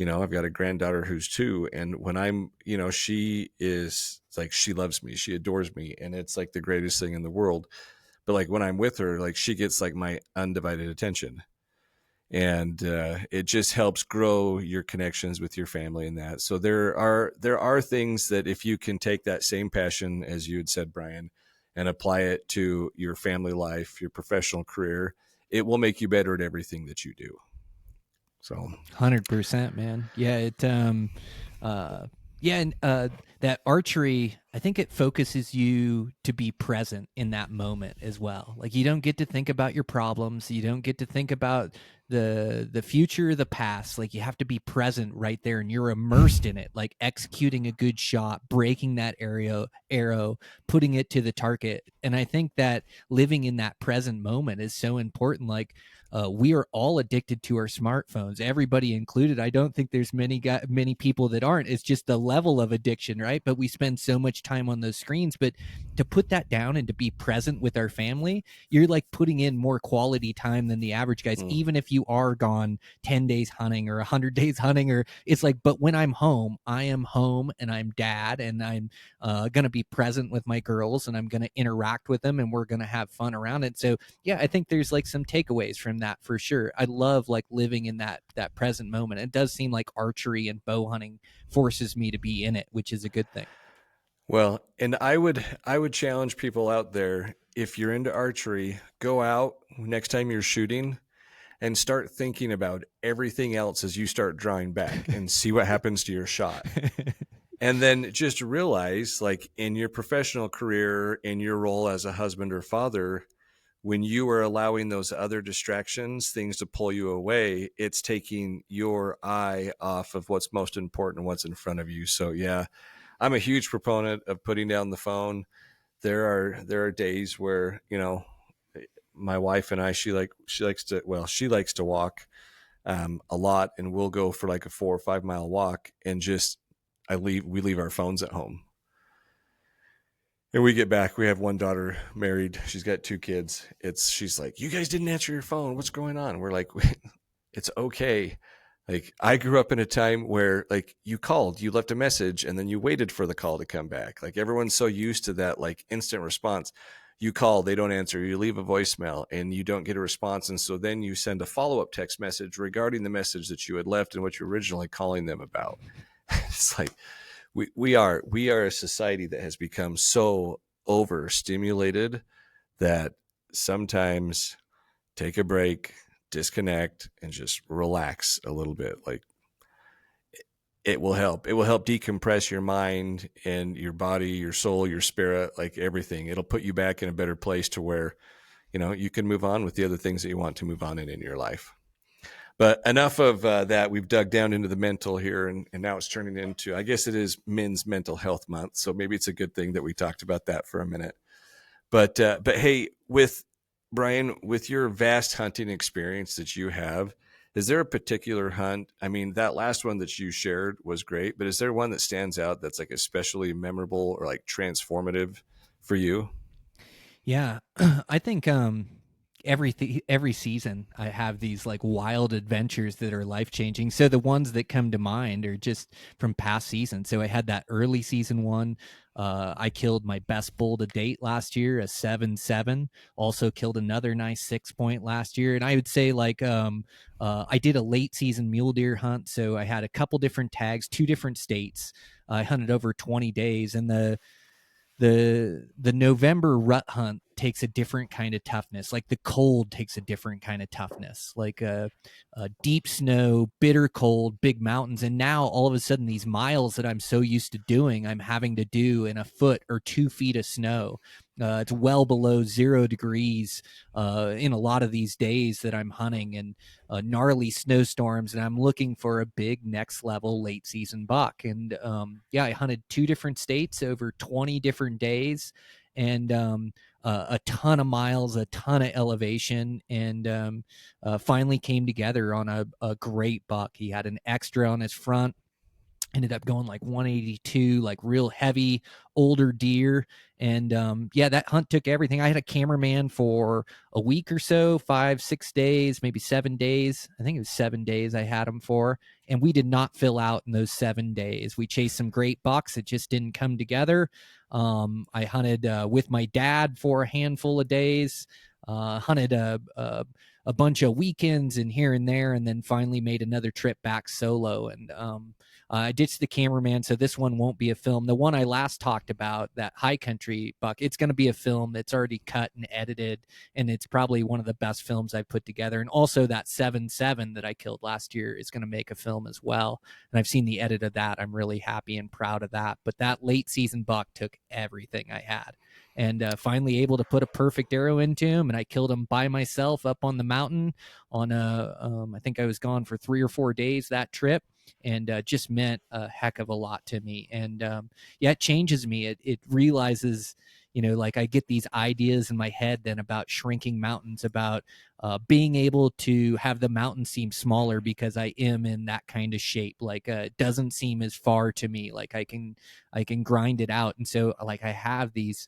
I've got a granddaughter who's 2, and when I'm, she is like, she loves me, she adores me, and it's like the greatest thing in the world. But like when I'm with her, like she gets like my undivided attention, and it just helps grow your connections with your family and that. So there are things that if you can take that same passion as you had said, Brian, and apply it to your family life, your professional career, it will make you better at everything that you do. So 100%, man. Yeah, uh yeah, and that archery, I think it focuses you to be present in that moment as well. Like you don't get to think about your problems, you don't get to think about the future, the past. Like you have to be present right there and you're immersed in it, like executing a good shot, breaking that arrow, putting it to the target. And I think that living in that present moment is so important. Like we are all addicted to our smartphones, everybody included. I don't think there's many people that aren't. It's just the level of addiction, right? But we spend so much time on those screens. But to put that down and to be present with our family, you're like putting in more quality time than the average guys, mm, even if you are gone 10 days hunting or 100 days hunting. Or it's like, but when I'm home, I am home and I'm dad, and I'm going to be present with my girls, and I'm going to interact with them, and we're going to have fun around it. So yeah, I think there's like some takeaways from that for sure. I love like living in that present moment. It does seem like archery and bow hunting forces me to be in it, which is a good thing. Well, and I would challenge people out there, if you're into archery, go out next time you're shooting and start thinking about everything else as you start drawing back and see what happens to your shot. And then just realize, like, in your professional career, in your role as a husband or father, when you are allowing those other distractions, things to pull you away, it's taking your eye off of what's most important, what's in front of you. So yeah, I'm a huge proponent of putting down the phone. There are days where, you know, my wife and I, she likes to walk a lot, and we'll go for like a 4 or 5 mile walk, and just we leave our phones at home. And we get back. We have one daughter, married. She's got 2 kids. She's like, "You guys didn't answer your phone. What's going on?" We're like, "It's okay." Like, I grew up in a time where, like, you called, you left a message, and then you waited for the call to come back. Like, everyone's so used to that, like, instant response. You call, they don't answer. You leave a voicemail, and you don't get a response, and so then you send a follow-up text message regarding the message that you had left and what you were originally calling them about. It's like, we are a society that has become so overstimulated that sometimes take a break, disconnect, and just relax a little bit. Like, it will help. It will help decompress your mind and your body, your soul, your spirit, like everything. It'll put you back in a better place to where, you know, you can move on with the other things that you want to move on in your life. But enough of that. We've dug down into the mental here, and now it's turning into, I guess it is Men's Mental Health Month. So maybe it's a good thing that we talked about that for a minute. But hey, with Brian, with your vast hunting experience that you have, is there a particular hunt? I mean, that last one that you shared was great, but is there one that stands out that's like especially memorable or like transformative for you? Yeah, I think every season I have these like wild adventures that are life changing. So the ones that come to mind are just from past seasons. So I had that early season one. I killed my best bull to date last year, a 7-7. Also killed another nice 6 point last year. And I would say like I did a late season mule deer hunt. So I had a couple different tags, 2 different states. I hunted over 20 days, and the November rut hunt takes a different kind of toughness. Like the cold takes a different kind of toughness. Like a deep snow, bitter cold, big mountains, and now all of a sudden these miles that I'm so used to doing, I'm having to do in a foot or 2 feet of snow. It's well below 0 degrees in a lot of these days that I'm hunting, and gnarly snowstorms, and I'm looking for a big next level late season buck. And yeah, I hunted 2 different states over 20 different days, and a ton of miles, a ton of elevation, and finally came together on a great buck. He had an extra on his front, ended up going like 182, like real heavy older deer. And yeah, that hunt took everything. I had a cameraman for a week or so, 5 6 days, maybe 7 days. I think it was 7 days I had him for, and we did not fill out in those 7 days. We chased some great bucks. It just didn't come together. I hunted with my dad for a handful of days, hunted a bunch of weekends and here and there, and then finally made another trip back solo. And I ditched the cameraman, so this one won't be a film. The one I last talked about, that high country buck, it's going to be a film that's already cut and edited, and it's probably one of the best films I've put together. And also that 7-7 that I killed last year is going to make a film as well. And I've seen the edit of that. I'm really happy and proud of that. But that late season buck took everything I had, and finally able to put a perfect arrow into him. And I killed him by myself up on the mountain on I think I was gone for 3 or 4 days that trip, and just meant a heck of a lot to me. And yeah, it changes me. It realizes, you know, like I get these ideas in my head then about shrinking mountains, about being able to have the mountain seem smaller because I am in that kind of shape. Like it doesn't seem as far to me. Like I can grind it out. And so like I have these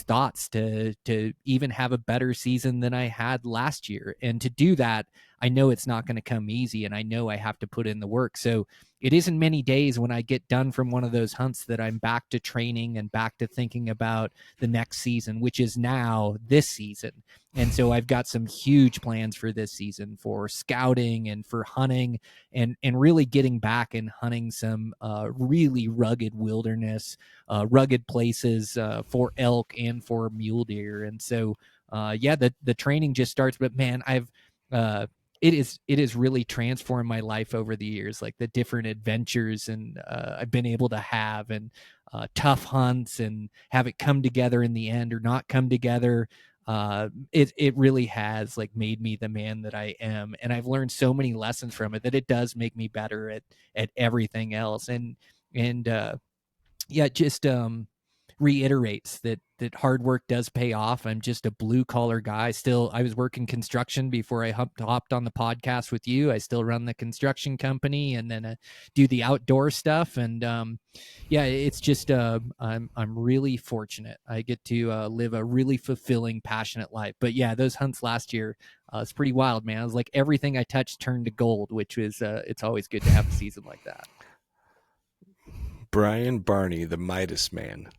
thoughts to even have a better season than I had last year. And to do that, I know it's not going to come easy, and I know I have to put in the work. So it isn't many days when I get done from one of those hunts that I'm back to training and back to thinking about the next season, which is now this season. And so I've got some huge plans for this season for scouting and for hunting, and really getting back and hunting some really rugged wilderness, rugged places for elk and for mule deer. And so yeah, the training just starts. But man, I've it is really transformed my life over the years, like the different adventures and I've been able to have, and tough hunts, and have it come together in the end or not come together. It really has like made me the man that I am, and I've learned so many lessons from it that it does make me better at everything else. And yeah, it just reiterates that hard work does pay off. I'm just a blue collar guy. Still, I was working construction before I hopped on the podcast with you. I still run the construction company, and then do the outdoor stuff. And yeah, it's just I'm really fortunate. I get to live a really fulfilling, passionate life. But yeah, those hunts last year, it's pretty wild, man. It was like everything I touched turned to gold, which was it's always good to have a season like that. Brian Barney, the Midas Man.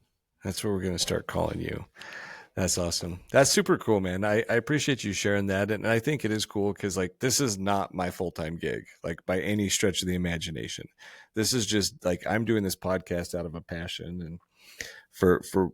That's what we're going to start calling you. That's awesome. That's super cool, man. I appreciate you sharing that. And I think it is cool because, like, this is not my full time gig, like, by any stretch of the imagination. This is just like I'm doing this podcast out of a passion. And for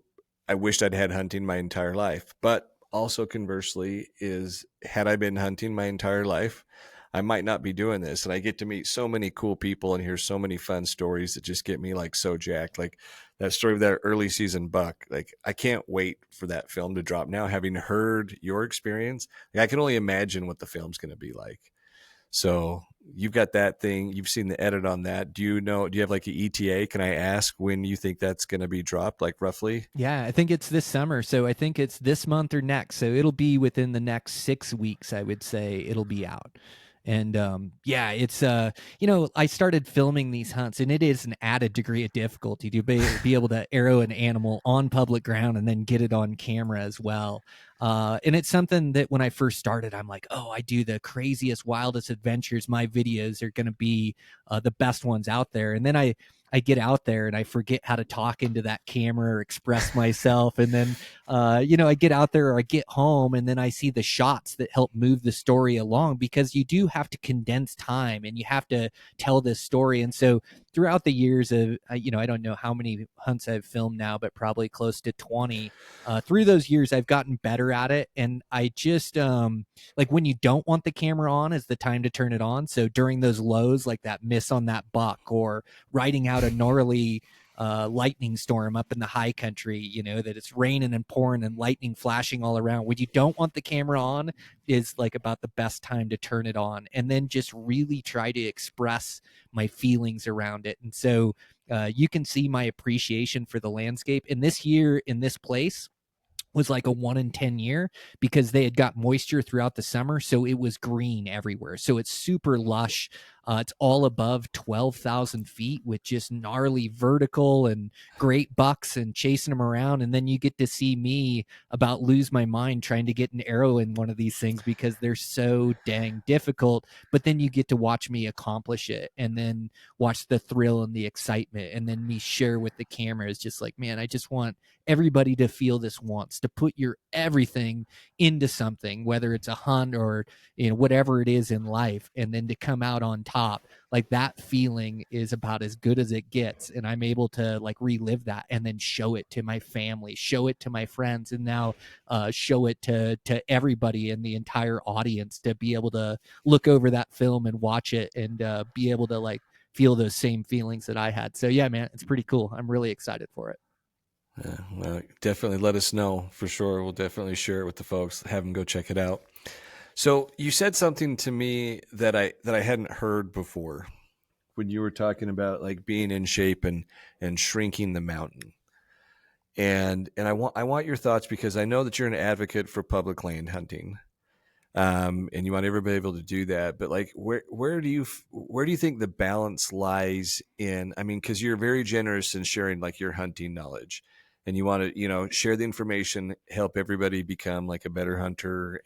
I wished I'd had hunting my entire life. But also conversely, is had I been hunting my entire life, I might not be doing this. And I get to meet so many cool people and hear so many fun stories that just get me like so jacked. Like that story of that early season buck. Like I can't wait for that film to drop now, having heard your experience. Like, I can only imagine what the film's going to be like. So you've got that thing. You've seen the edit on that. Do you have like an ETA? Can I ask when you think that's going to be dropped, like roughly? Yeah, I think it's this summer. So I think it's this month or next. So it'll be within the next 6 weeks, I would say it'll be out. And yeah, it's I started filming these hunts, and it is an added degree of difficulty to be able to arrow an animal on public ground and then get it on camera as well. And it's something that when I first started, I'm like, oh, I do the craziest, wildest adventures. My videos are going to be the best ones out there. And then I get out there and I forget how to talk into that camera or express myself. And then, I get out there or I get home and then I see the shots that help move the story along, because you do have to condense time and you have to tell this story. And so throughout the years of, I don't know how many hunts I've filmed now, but probably close to 20. Through those years, I've gotten better at it. And I just, like when you don't want the camera on is the time to turn it on. So during those lows, like that miss on that buck, or riding out a gnarly lightning storm up in the high country, that it's raining and pouring and lightning flashing all around. When you don't want the camera on is like about the best time to turn it on, and then just really try to express my feelings around it. And so you can see my appreciation for the landscape. And this year in this place was like a 1 in 10 year, because they had got moisture throughout the summer. So it was green everywhere. So it's super lush. It's all above 12,000 feet with just gnarly vertical and great bucks and chasing them around. And then you get to see me about lose my mind trying to get an arrow in one of these things because they're so dang difficult. But then you get to watch me accomplish it, and then watch the thrill and the excitement, and then me share with the camera. Is just like, man, I just want everybody to feel this once, to put your everything into something, whether it's a hunt or whatever it is in life, and then to come out on top. Like that feeling is about as good as it gets, and I'm able to like relive that and then show it to my family, show it to my friends, and now show it to everybody in the entire audience, to be able to look over that film and watch it, and be able to like feel those same feelings that I had. So yeah, man, it's pretty cool. I'm really excited for it. Well, definitely let us know for sure. We'll definitely share it with the folks, have them go check it out. So you said something to me that I hadn't heard before when you were talking about like being in shape and shrinking the mountain. And I want your thoughts, because I know that you're an advocate for public land hunting. And you want everybody able to do that, but like where do you think the balance lies in? I mean, because you're very generous in sharing like your hunting knowledge, and you want to share the information, help everybody become like a better hunter,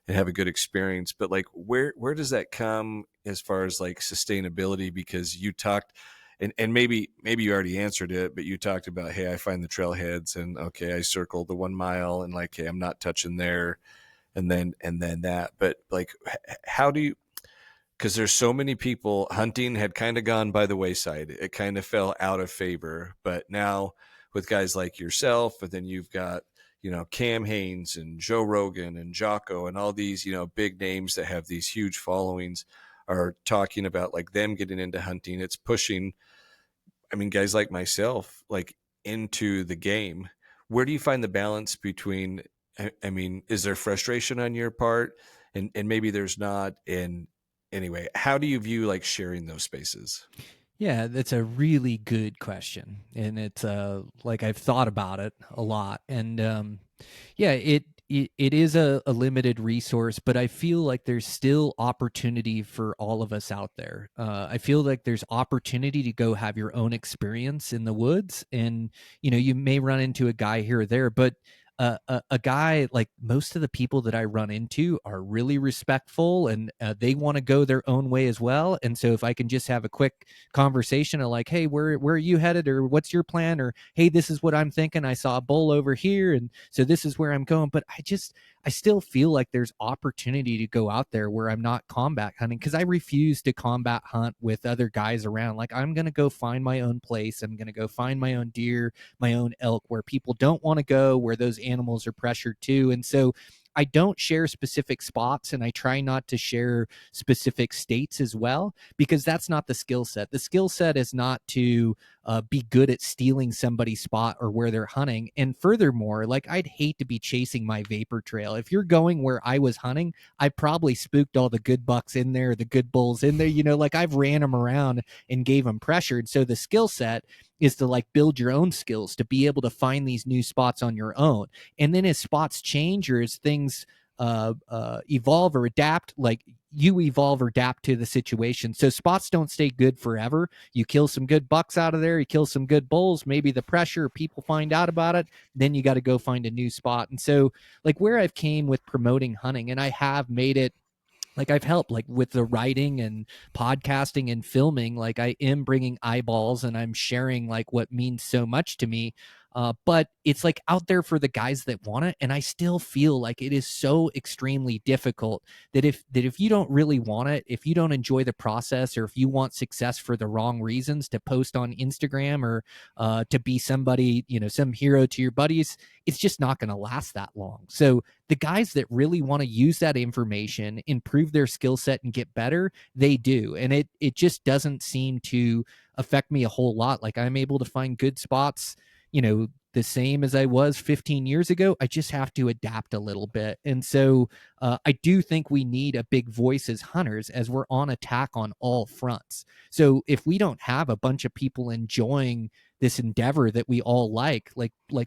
and have a good experience. But like, where does that come as far as like sustainability? Because you talked, and maybe you already answered it, but you talked about, hey, I find the trailheads, and okay, I circle the 1 mile, and like, hey, I'm not touching there, and then that. But like, how do you? Because there's so many people, hunting had kind of gone by the wayside. It kind of fell out of favor. But now with guys like yourself, and then you've got, Cam Haynes and Joe Rogan and Jocko and all these, big names that have these huge followings are talking about like them getting into hunting. It's pushing, I mean, guys like myself, like into the game. Where do you find the balance between, I mean, is there frustration on your part? And maybe there's not. And anyway, how do you view like sharing those spaces? Yeah, that's a really good question, and it's like I've thought about it a lot, and yeah, it is a limited resource, but I feel like there's still opportunity for all of us out there. I feel like there's opportunity to go have your own experience in the woods, and you may run into a guy here or there, but a guy like most of the people that I run into are really respectful, and they want to go their own way as well. And so if I can just have a quick conversation of like, hey, where are you headed, or what's your plan, or hey, this is what I'm thinking, I saw a bull over here, and so this is where I'm going. But I still feel like there's opportunity to go out there where I'm not combat hunting, because I refuse to combat hunt with other guys around. Like, I'm going to go find my own place. I'm going to go find my own deer, my own elk, where people don't want to go, where those animals are pressured too. And so I don't share specific spots, and I try not to share specific states as well, because that's not the skill set. The skill set is not to be good at stealing somebody's spot or where they're hunting. And furthermore, like, I'd hate to be chasing my vapor trail. If you're going where I was hunting, I probably spooked all the good bucks in there, the good bulls in there. Like, I've ran them around and gave them pressure. And so the skill set is to like build your own skills to be able to find these new spots on your own. And then as spots change, or as things evolve or adapt, like, you evolve or adapt to the situation. So spots don't stay good forever. You kill some good bucks out of there, you kill some good bulls, maybe the pressure, people find out about it, then you got to go find a new spot. And so, like, where I've came with promoting hunting, and I have made it, like, I've helped like with the writing and podcasting and filming, like I am bringing eyeballs and I'm sharing like what means so much to me. But it's like out there for the guys that want it, and I still feel like it is so extremely difficult that if you don't really want it, if you don't enjoy the process, or if you want success for the wrong reasons, to post on Instagram, or to be somebody, some hero to your buddies, it's just not going to last that long. So the guys that really want to use that information, improve their skill set, and get better, they do. And it just doesn't seem to affect me a whole lot. Like, I'm able to find good spots, the same as I was 15 years ago. I just have to adapt a little bit. And so I do think we need a big voice as hunters, as we're on attack on all fronts. So if we don't have a bunch of people enjoying this endeavor that we all like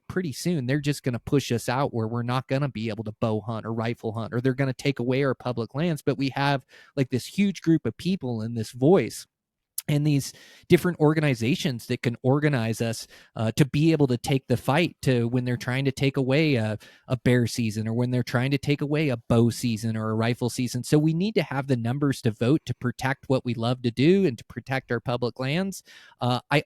pretty soon they're just going to push us out, where we're not going to be able to bow hunt or rifle hunt, or they're going to take away our public lands. But we have like this huge group of people and this voice and these different organizations that can organize us to be able to take the fight to when they're trying to take away a bear season, or when they're trying to take away a bow season or a rifle season. So we need to have the numbers to vote to protect what we love to do and to protect our public lands. I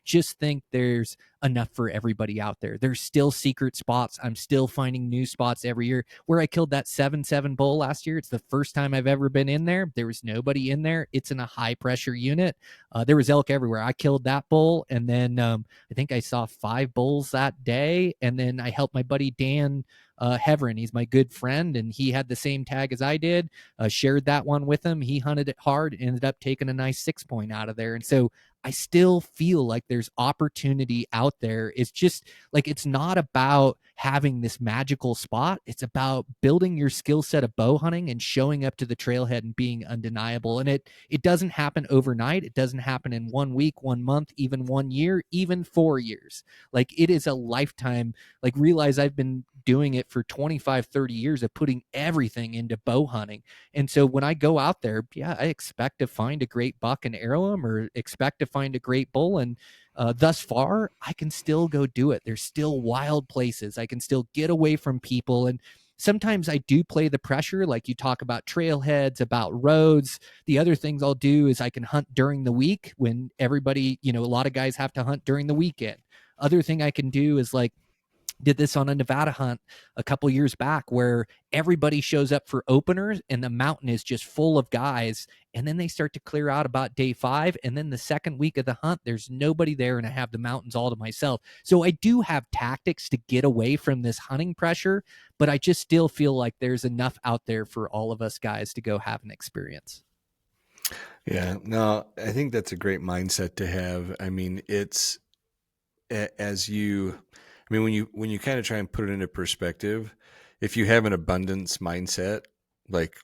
just think there's enough for everybody out there. There's still secret spots. I'm still finding new spots every year. Where I killed that 7-7 bull last year, it's the first time I've ever been in there. There was nobody in there. It's in a high pressure unit. There was elk everywhere. I killed that bull, and then I think I saw 5 bulls that day. And then I helped my buddy Dan Heverin. He's my good friend, and he had the same tag as I did. Shared that one with him. He hunted it hard, ended up taking a nice 6-point out of there. And so I still feel like there's opportunity out there. It's just like, it's not about having this magical spot. It's about building your skill set of bow hunting and showing up to the trailhead and being undeniable. And it doesn't happen overnight. It doesn't happen in 1 week, 1 month, even 1 year, even 4 years. Like, it is a lifetime. Like, realize I've been doing it for 25, 30 years of putting everything into bow hunting. And so when I go out there, yeah, I expect to find a great buck and arrow him, or expect to find a great bull. And thus far, I can still go do it. There's still wild places. I can still get away from people. And sometimes I do play the pressure, like you talk about trailheads, about roads. The other things I'll do is I can hunt during the week when everybody, a lot of guys have to hunt during the weekend. Other thing I can do is like, did this on a Nevada hunt a couple years back where everybody shows up for openers and the mountain is just full of guys. And then they start to clear out about day 5. And then the second week of the hunt, there's nobody there and I have the mountains all to myself. So I do have tactics to get away from this hunting pressure, but I just still feel like there's enough out there for all of us guys to go have an experience. Yeah, no, I think that's a great mindset to have. I mean, it's as you, I mean, when you kind of try and put it into perspective, if you have an abundance mindset, like,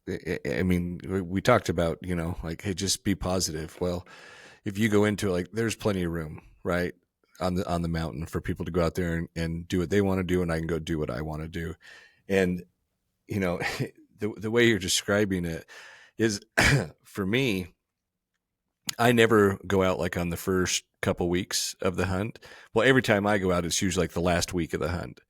I mean, we talked about, like, hey, just be positive. Well, if you go into it, like, there's plenty of room, right, on the mountain for people to go out there and do what they want to do, and I can go do what I want to do. And the way you're describing it is, for me, I never go out like on the first couple weeks of the hunt. Well, every time I go out, it's usually like the last week of the hunt.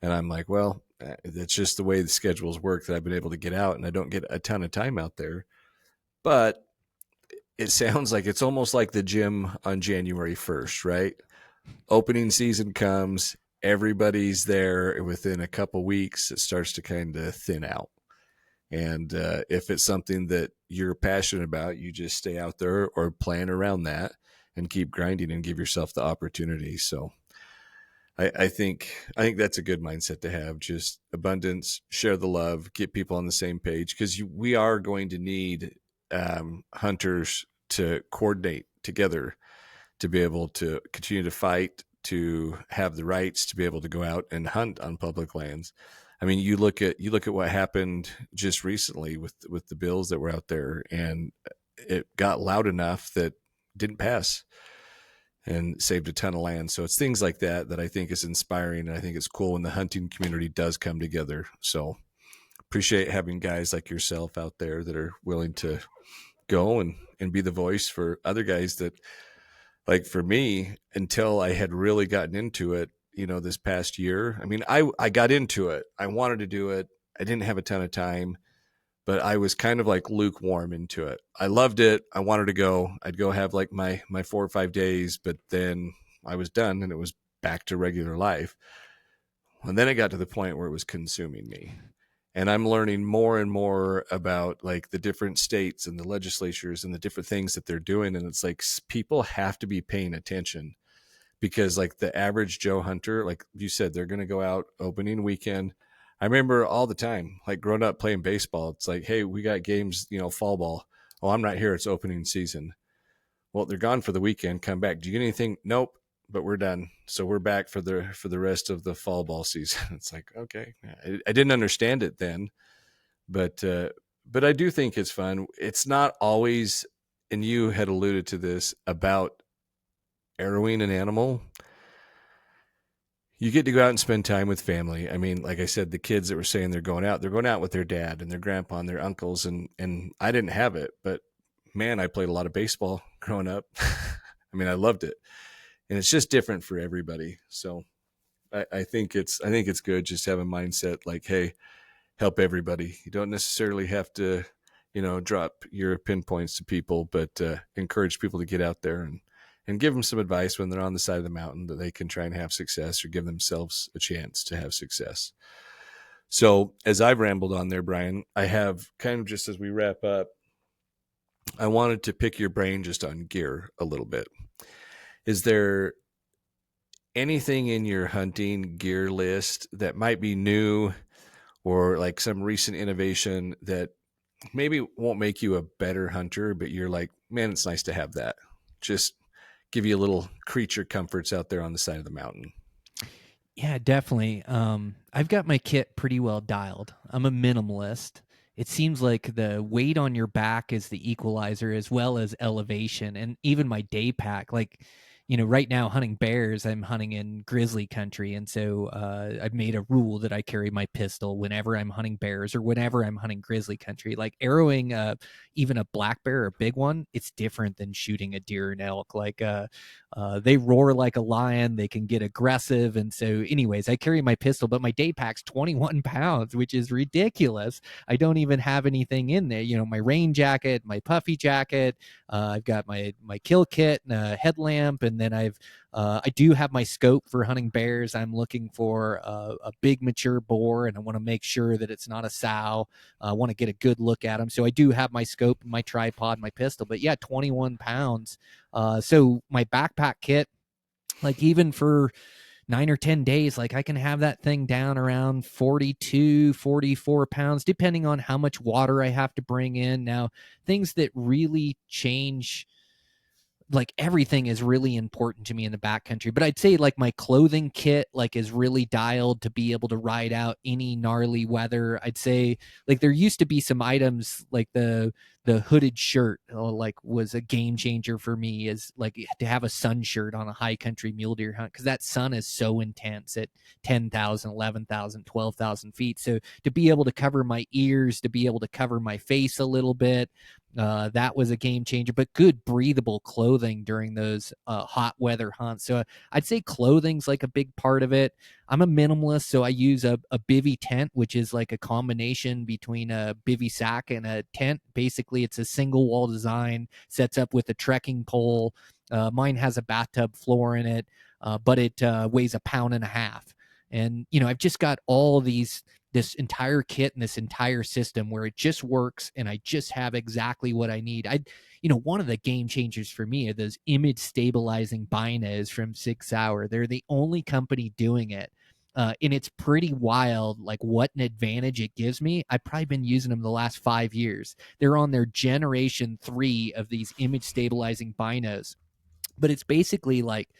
And I'm like, well, that's just the way the schedules work that I've been able to get out, and I don't get a ton of time out there. But it sounds like it's almost like the gym on January 1st, right? Opening season comes, everybody's there. Within a couple weeks, it starts to kind of thin out. And if it's something that you're passionate about, you just stay out there or plan around that and keep grinding and give yourself the opportunity. So I think that's a good mindset to have. Just abundance, share the love, get people on the same page, because we are going to need hunters to coordinate together to be able to continue to fight, to have the rights to be able to go out and hunt on public lands. I mean, you look at what happened just recently with the bills that were out there, and it got loud enough that didn't pass and saved a ton of land. So it's things like that that I think is inspiring, and I think it's cool when the hunting community does come together. So appreciate having guys like yourself out there that are willing to go and be the voice for other guys that, like for me, until I had really gotten into it, this past year. I mean, I got into it. I wanted to do it. I didn't have a ton of time, but I was kind of like lukewarm into it. I loved it. I wanted to go. I'd go have like my 4 or 5 days, but then I was done and it was back to regular life. And then it got to the point where it was consuming me. And I'm learning more and more about like the different states and the legislatures and the different things that they're doing. And it's like people have to be paying attention, because like the average Joe hunter, like you said, they're going to go out opening weekend. I remember all the time, like growing up playing baseball, it's like, hey, we got games, fall ball. Oh, I'm not here. It's opening season. Well, they're gone for the weekend. Come back. Do you get anything? Nope. But we're done. So we're back for the rest of the fall ball season. It's like, okay, I didn't understand it then, but I do think it's fun. It's not always, and you had alluded to this, about arrowing an animal. You get to go out and spend time with family. I mean, like I said, the kids that were saying they're going out with their dad and their grandpa and their uncles, and I didn't have it, but man, I played a lot of baseball growing up. I mean, I loved it, and it's just different for everybody. So I think it's good just to have a mindset like, hey, help everybody. You don't necessarily have to, drop your pinpoints to people, but encourage people to get out there and give them some advice when they're on the side of the mountain that they can try and have success or give themselves a chance to have success. So as I've rambled on there, Brian, I have kind of, just as we wrap up, I wanted to pick your brain just on gear a little bit. Is there anything in your hunting gear list that might be new, or like some recent innovation that maybe won't make you a better hunter, but you're like, man, it's nice to have that? Just give you a little creature comforts out there on the side of the mountain. Yeah, definitely. I've got my kit pretty well dialed. I'm a minimalist. It seems like the weight on your back is the equalizer, as well as elevation, and even my day pack. Like, right now hunting bears, I'm hunting in grizzly country. And so I've made a rule that I carry my pistol whenever I'm hunting bears or whenever I'm hunting grizzly country. Like arrowing even a black bear or a big one, it's different than shooting a deer and elk. Like they roar like a lion, they can get aggressive. And so, anyways, I carry my pistol, but my day pack's 21 pounds, which is ridiculous. I don't even have anything in there. My rain jacket, my puffy jacket. I've got my kill kit and a headlamp, and then I do have my scope for hunting bears. I'm looking for a big mature boar, and I want to make sure that it's not a sow. I want to get a good look at them. So I do have my scope, my tripod, my pistol. But yeah, 21 pounds. So my backpack kit, like even for 9 or 10 days, like I can have that thing down around 42, 44 pounds, depending on how much water I have to bring in. Now, things that really change, like everything is really important to me in the backcountry, but I'd say like my clothing kit like is really dialed to be able to ride out any gnarly weather. I'd say like there used to be some items like the hooded shirt like was a game changer for me, is like to have a sun shirt on a high country mule deer hunt, because that sun is so intense at 10,000, 11,000, 12,000 feet. So to be able to cover my ears, to be able to cover my face a little bit, that was a game changer. But good breathable clothing during those hot weather hunts. So I'd say clothing's like a big part of it. I'm a minimalist, so I use a bivy tent, which is like a combination between a bivy sack and a tent. Basically, it's a single wall design, sets up with a trekking pole. Mine has a bathtub floor in it, but it weighs 1.5 pounds. And I've just got all this entire kit and this entire system where it just works, and I just have exactly what I need. One of the game changers for me are those image stabilizing binos from Sig Sauer. They're the only company doing it. And it's pretty wild, like what an advantage it gives me. I've probably been using them the last 5 years. They're on their generation 3 of these image stabilizing binos, but it's basically like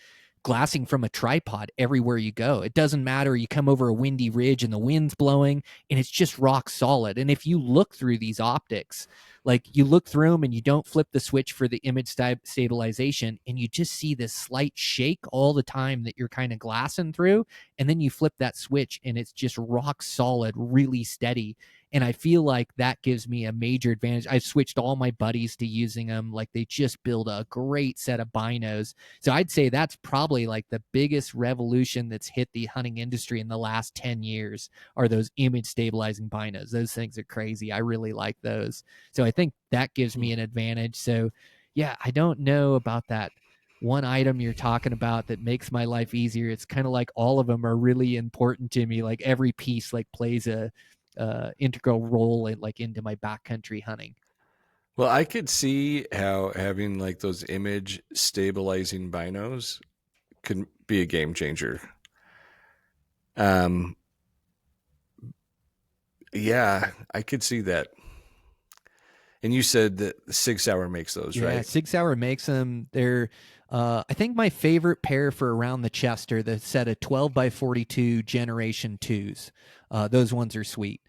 glassing from a tripod everywhere you go. It doesn't matter. You come over a windy ridge and the wind's blowing, and it's just rock solid. And if you look through these optics, like you look through them and you don't flip the switch for the image stabilization, and you just see this slight shake all the time that you're kind of glassing through, and then you flip that switch and it's just rock solid, really steady. And I feel like that gives me a major advantage. I've switched all my buddies to using them. Like they just build a great set of binos. So I'd say that's probably like the biggest revolution that's hit the hunting industry in the last 10 years are those image stabilizing binos. Those things are crazy. I really like those. So I think that gives me an advantage. So yeah, I don't know about that one item you're talking about that makes my life easier. It's kind of like all of them are really important to me. Like every piece like plays a integral role in, like into my backcountry hunting. Well, I could see how having like those image stabilizing binos could be a game changer. Um, yeah, I could see that. And you said that Sig Sauer makes those, Yeah, right? Sig Sauer makes them. They're, I think my favorite pair for around the chest are the set of 12x42 Generation 2s. Those ones are sweet.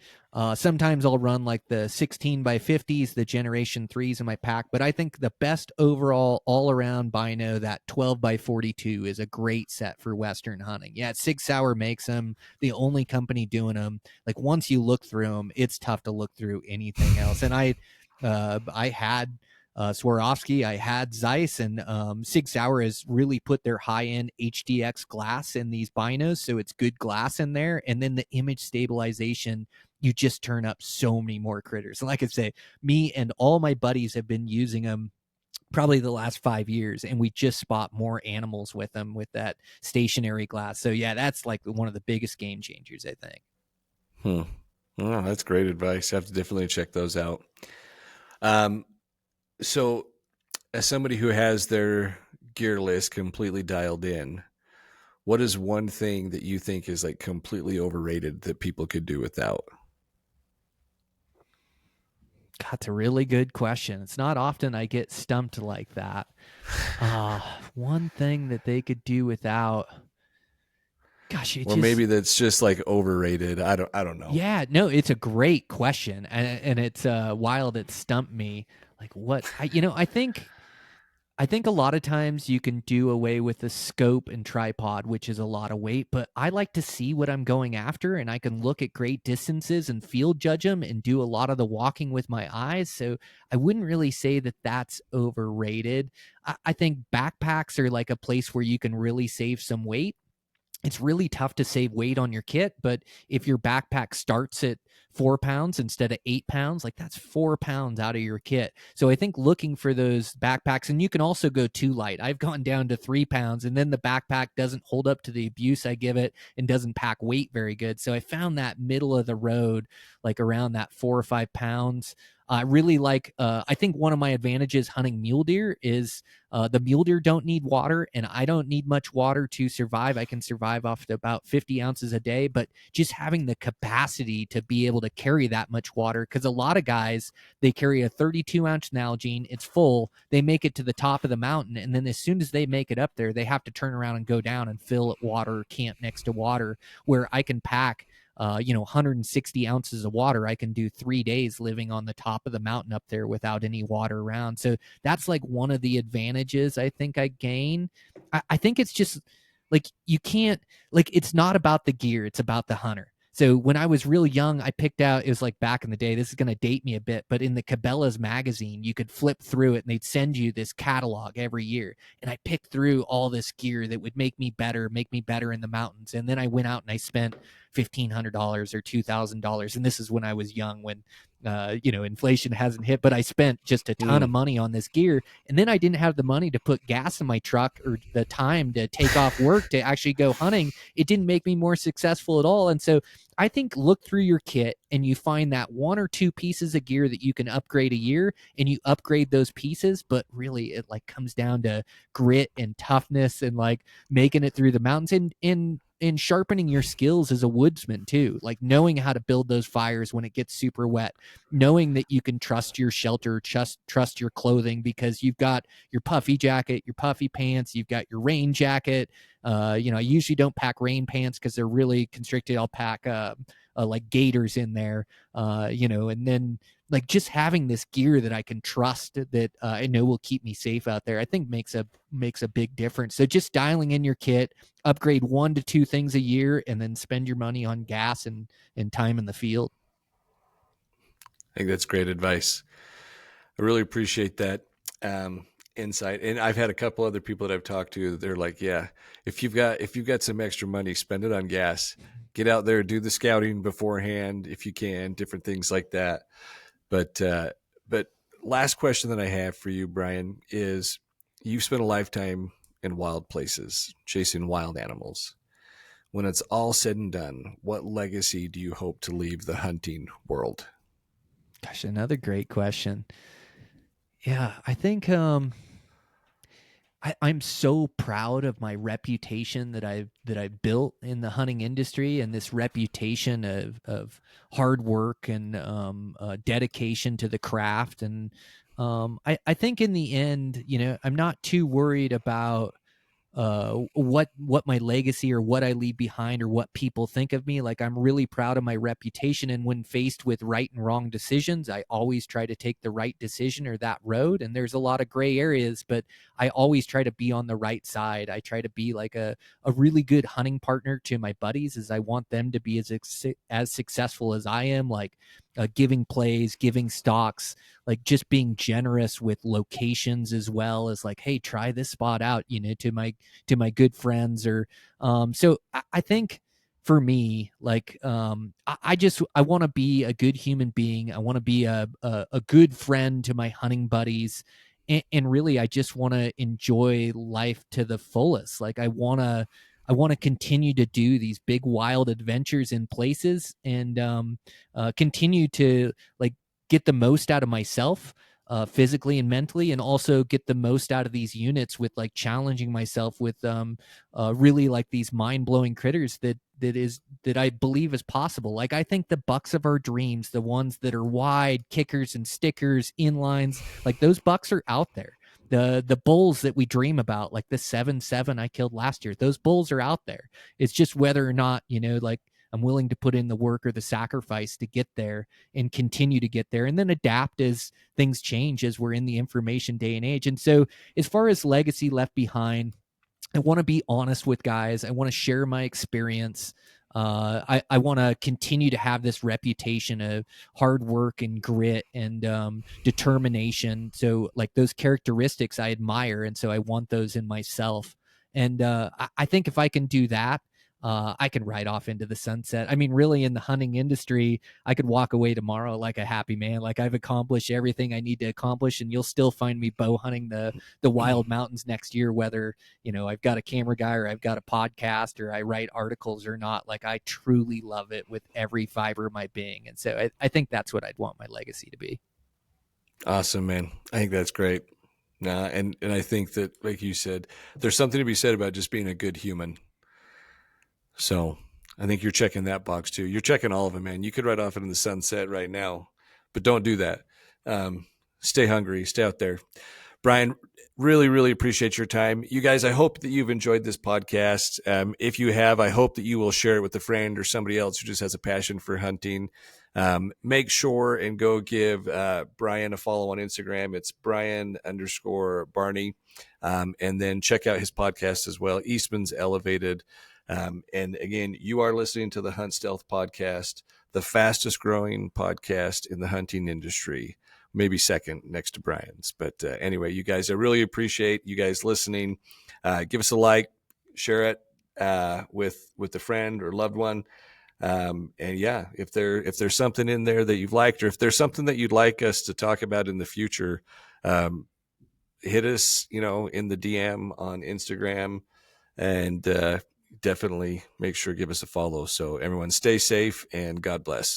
Sometimes I'll run like the 16x50s, the Generation 3s in my pack, but I think the best overall all around bino, that 12x42 is a great set for Western hunting. Yeah, Sig Sauer makes them, the only company doing them. Like once you look through them, it's tough to look through anything else. And I had Swarovski, I had Zeiss, and Sig Sauer has really put their high-end HDX glass in these binos, so it's good glass in there. And then the image stabilization, you just turn up so many more critters. And like I say, me and all my buddies have been using them probably the last 5 years, and we just spot more animals with them with that stationary glass. So yeah, that's like one of the biggest game changers, I think. Hmm. Oh, that's great advice. I have to definitely check those out. Um, so as somebody who has their gear list completely dialed in, what is one thing that you think is like completely overrated that people could do without? That's a really good question. It's not often I get stumped like that. One thing that they could do without. Gosh, it Or just. maybe that's just like overrated. I don't know. Yeah, no, it's a great question, and it's wild. It stumped me. Like what? I think I think a lot of times you can do away with the scope and tripod, which is a lot of weight, but I like to see what I'm going after, and I can look at great distances and field judge them and do a lot of the walking with my eyes. So I wouldn't really say that that's overrated. I think backpacks are like a place where you can really save some weight. It's really tough to save weight on your kit, but if your backpack starts at 4 pounds instead of 8 pounds, like that's 4 pounds out of your kit. So I think looking for those backpacks, and you can also go too light. I've gone down to 3 pounds, and then the backpack doesn't hold up to the abuse I give it and doesn't pack weight very good. So I found that middle of the road, like around that 4 or 5 pounds. I really like, I think one of my advantages hunting mule deer is the mule deer don't need water, and I don't need much water to survive. I can survive off to about 50 ounces a day, but just having the capacity to be able to carry that much water, because a lot of guys, they carry a 32-ounce Nalgene, it's full, they make it to the top of the mountain, and then as soon as they make it up there, they have to turn around and go down and fill at water, camp next to water, where I can pack 160 ounces of water. I can do 3 days living on the top of the mountain up there without any water around. So that's like one of the advantages I think I gain. I think it's just like you can't, like, it's not about the gear, it's about the hunter. So when I was real young, I picked out, it was like back in the day, this is going to date me a bit, but in the Cabela's magazine, you could flip through it and they'd send you this catalog every year. And I picked through all this gear that would make me better in the mountains. And then I went out and I spent $1,500 or $2,000. And this is when I was young, when inflation hasn't hit, but I spent just a ton of money on this gear. And then I didn't have the money to put gas in my truck or the time to take off work to actually go hunting. It didn't make me more successful at all. And so I think look through your kit and you find that one or two pieces of gear that you can upgrade a year, and you upgrade those pieces. But really it like comes down to grit and toughness and like making it through the mountains, and sharpening your skills as a woodsman too, like knowing how to build those fires when it gets super wet, knowing that you can trust your shelter, trust your clothing, because you've got your puffy jacket, your puffy pants, you've got your rain jacket. I usually don't pack rain pants because they're really constricted. I'll pack like gaiters in there, and then like just having this gear that I can trust, that I know will keep me safe out there, I think makes a big difference. So just dialing in your kit, upgrade 1 to 2 things a year, and then spend your money on gas and time in the field. I think that's great advice. I really appreciate that insight. And I've had a couple other people that I've talked to. They're like, "Yeah, if you've got some extra money, spend it on gas. Get out there, do the scouting beforehand if you can, different things like that." But last question that I have for you, Brian, is you've spent a lifetime in wild places, chasing wild animals. When it's all said and done, what legacy do you hope to leave the hunting world? Gosh, another great question. Yeah, I think I'm so proud of my reputation that I've built in the hunting industry, and this reputation of hard work and dedication to the craft. And I think in the end, I'm not too worried about what my legacy or what I leave behind or what people think of me. Like, I'm really proud of my reputation, and when faced with right and wrong decisions, I always try to take the right decision or that road. And there's a lot of gray areas, but I always try to be on the right side. I try to be like a really good hunting partner to my buddies, as I want them to be as successful as I am, like giving plays, giving stocks, like just being generous with locations, as well as like, hey, try this spot out, to my good friends. Or so I think for me, like I want to be a good human being. I want to be a good friend to my hunting buddies, and really I just want to enjoy life to the fullest. Like I want to continue to do these big wild adventures in places, and continue to like get the most out of myself, physically and mentally, and also get the most out of these units with like challenging myself with really like these mind-blowing critters that I believe is possible. Like, I think the bucks of our dreams, the ones that are wide kickers and stickers, inlines, like those bucks are out there. The bulls that we dream about, like the 7.7 I killed last year, those bulls are out there. It's just whether or not, like I'm willing to put in the work or the sacrifice to get there and continue to get there, and then adapt as things change, as we're in the information day and age. And so as far as legacy left behind, I want to be honest with guys. I want to share my experience. I want to continue to have this reputation of hard work and grit and determination. So, like, those characteristics I admire, and so I want those in myself. And I think if I can do that, I can ride off into the sunset. I mean, really, in the hunting industry, I could walk away tomorrow like a happy man. Like, I've accomplished everything I need to accomplish, and you'll still find me bow hunting the wild mountains next year, whether I've got a camera guy or I've got a podcast or I write articles or not. Like, I truly love it with every fiber of my being. And so I think that's what I'd want my legacy to be. Awesome, man. I think that's great. And I think that, like you said, there's something to be said about just being a good human. So I think you're checking that box too. You're checking all of them, man. You could ride off into the sunset right now, but don't do that. Stay hungry, stay out there. Brian, really, really appreciate your time. You guys, I hope that you've enjoyed this podcast. If you have, I hope that you will share it with a friend or somebody else who just has a passion for hunting. Make sure and go give Brian a follow on Instagram. It's Brian_Barney. And then check out his podcast as well, Eastmans Elevated. And again, you are listening to the Hunt Stealth podcast, the fastest growing podcast in the hunting industry, maybe second next to Brian's. But anyway, you guys, I really appreciate you guys listening. Give us a like, share it with a friend or loved one. And yeah, if there's something in there that you've liked, or if there's something that you'd like us to talk about in the future, hit us, in the DM on Instagram, and definitely make sure to give us a follow. So everyone, stay safe and God bless.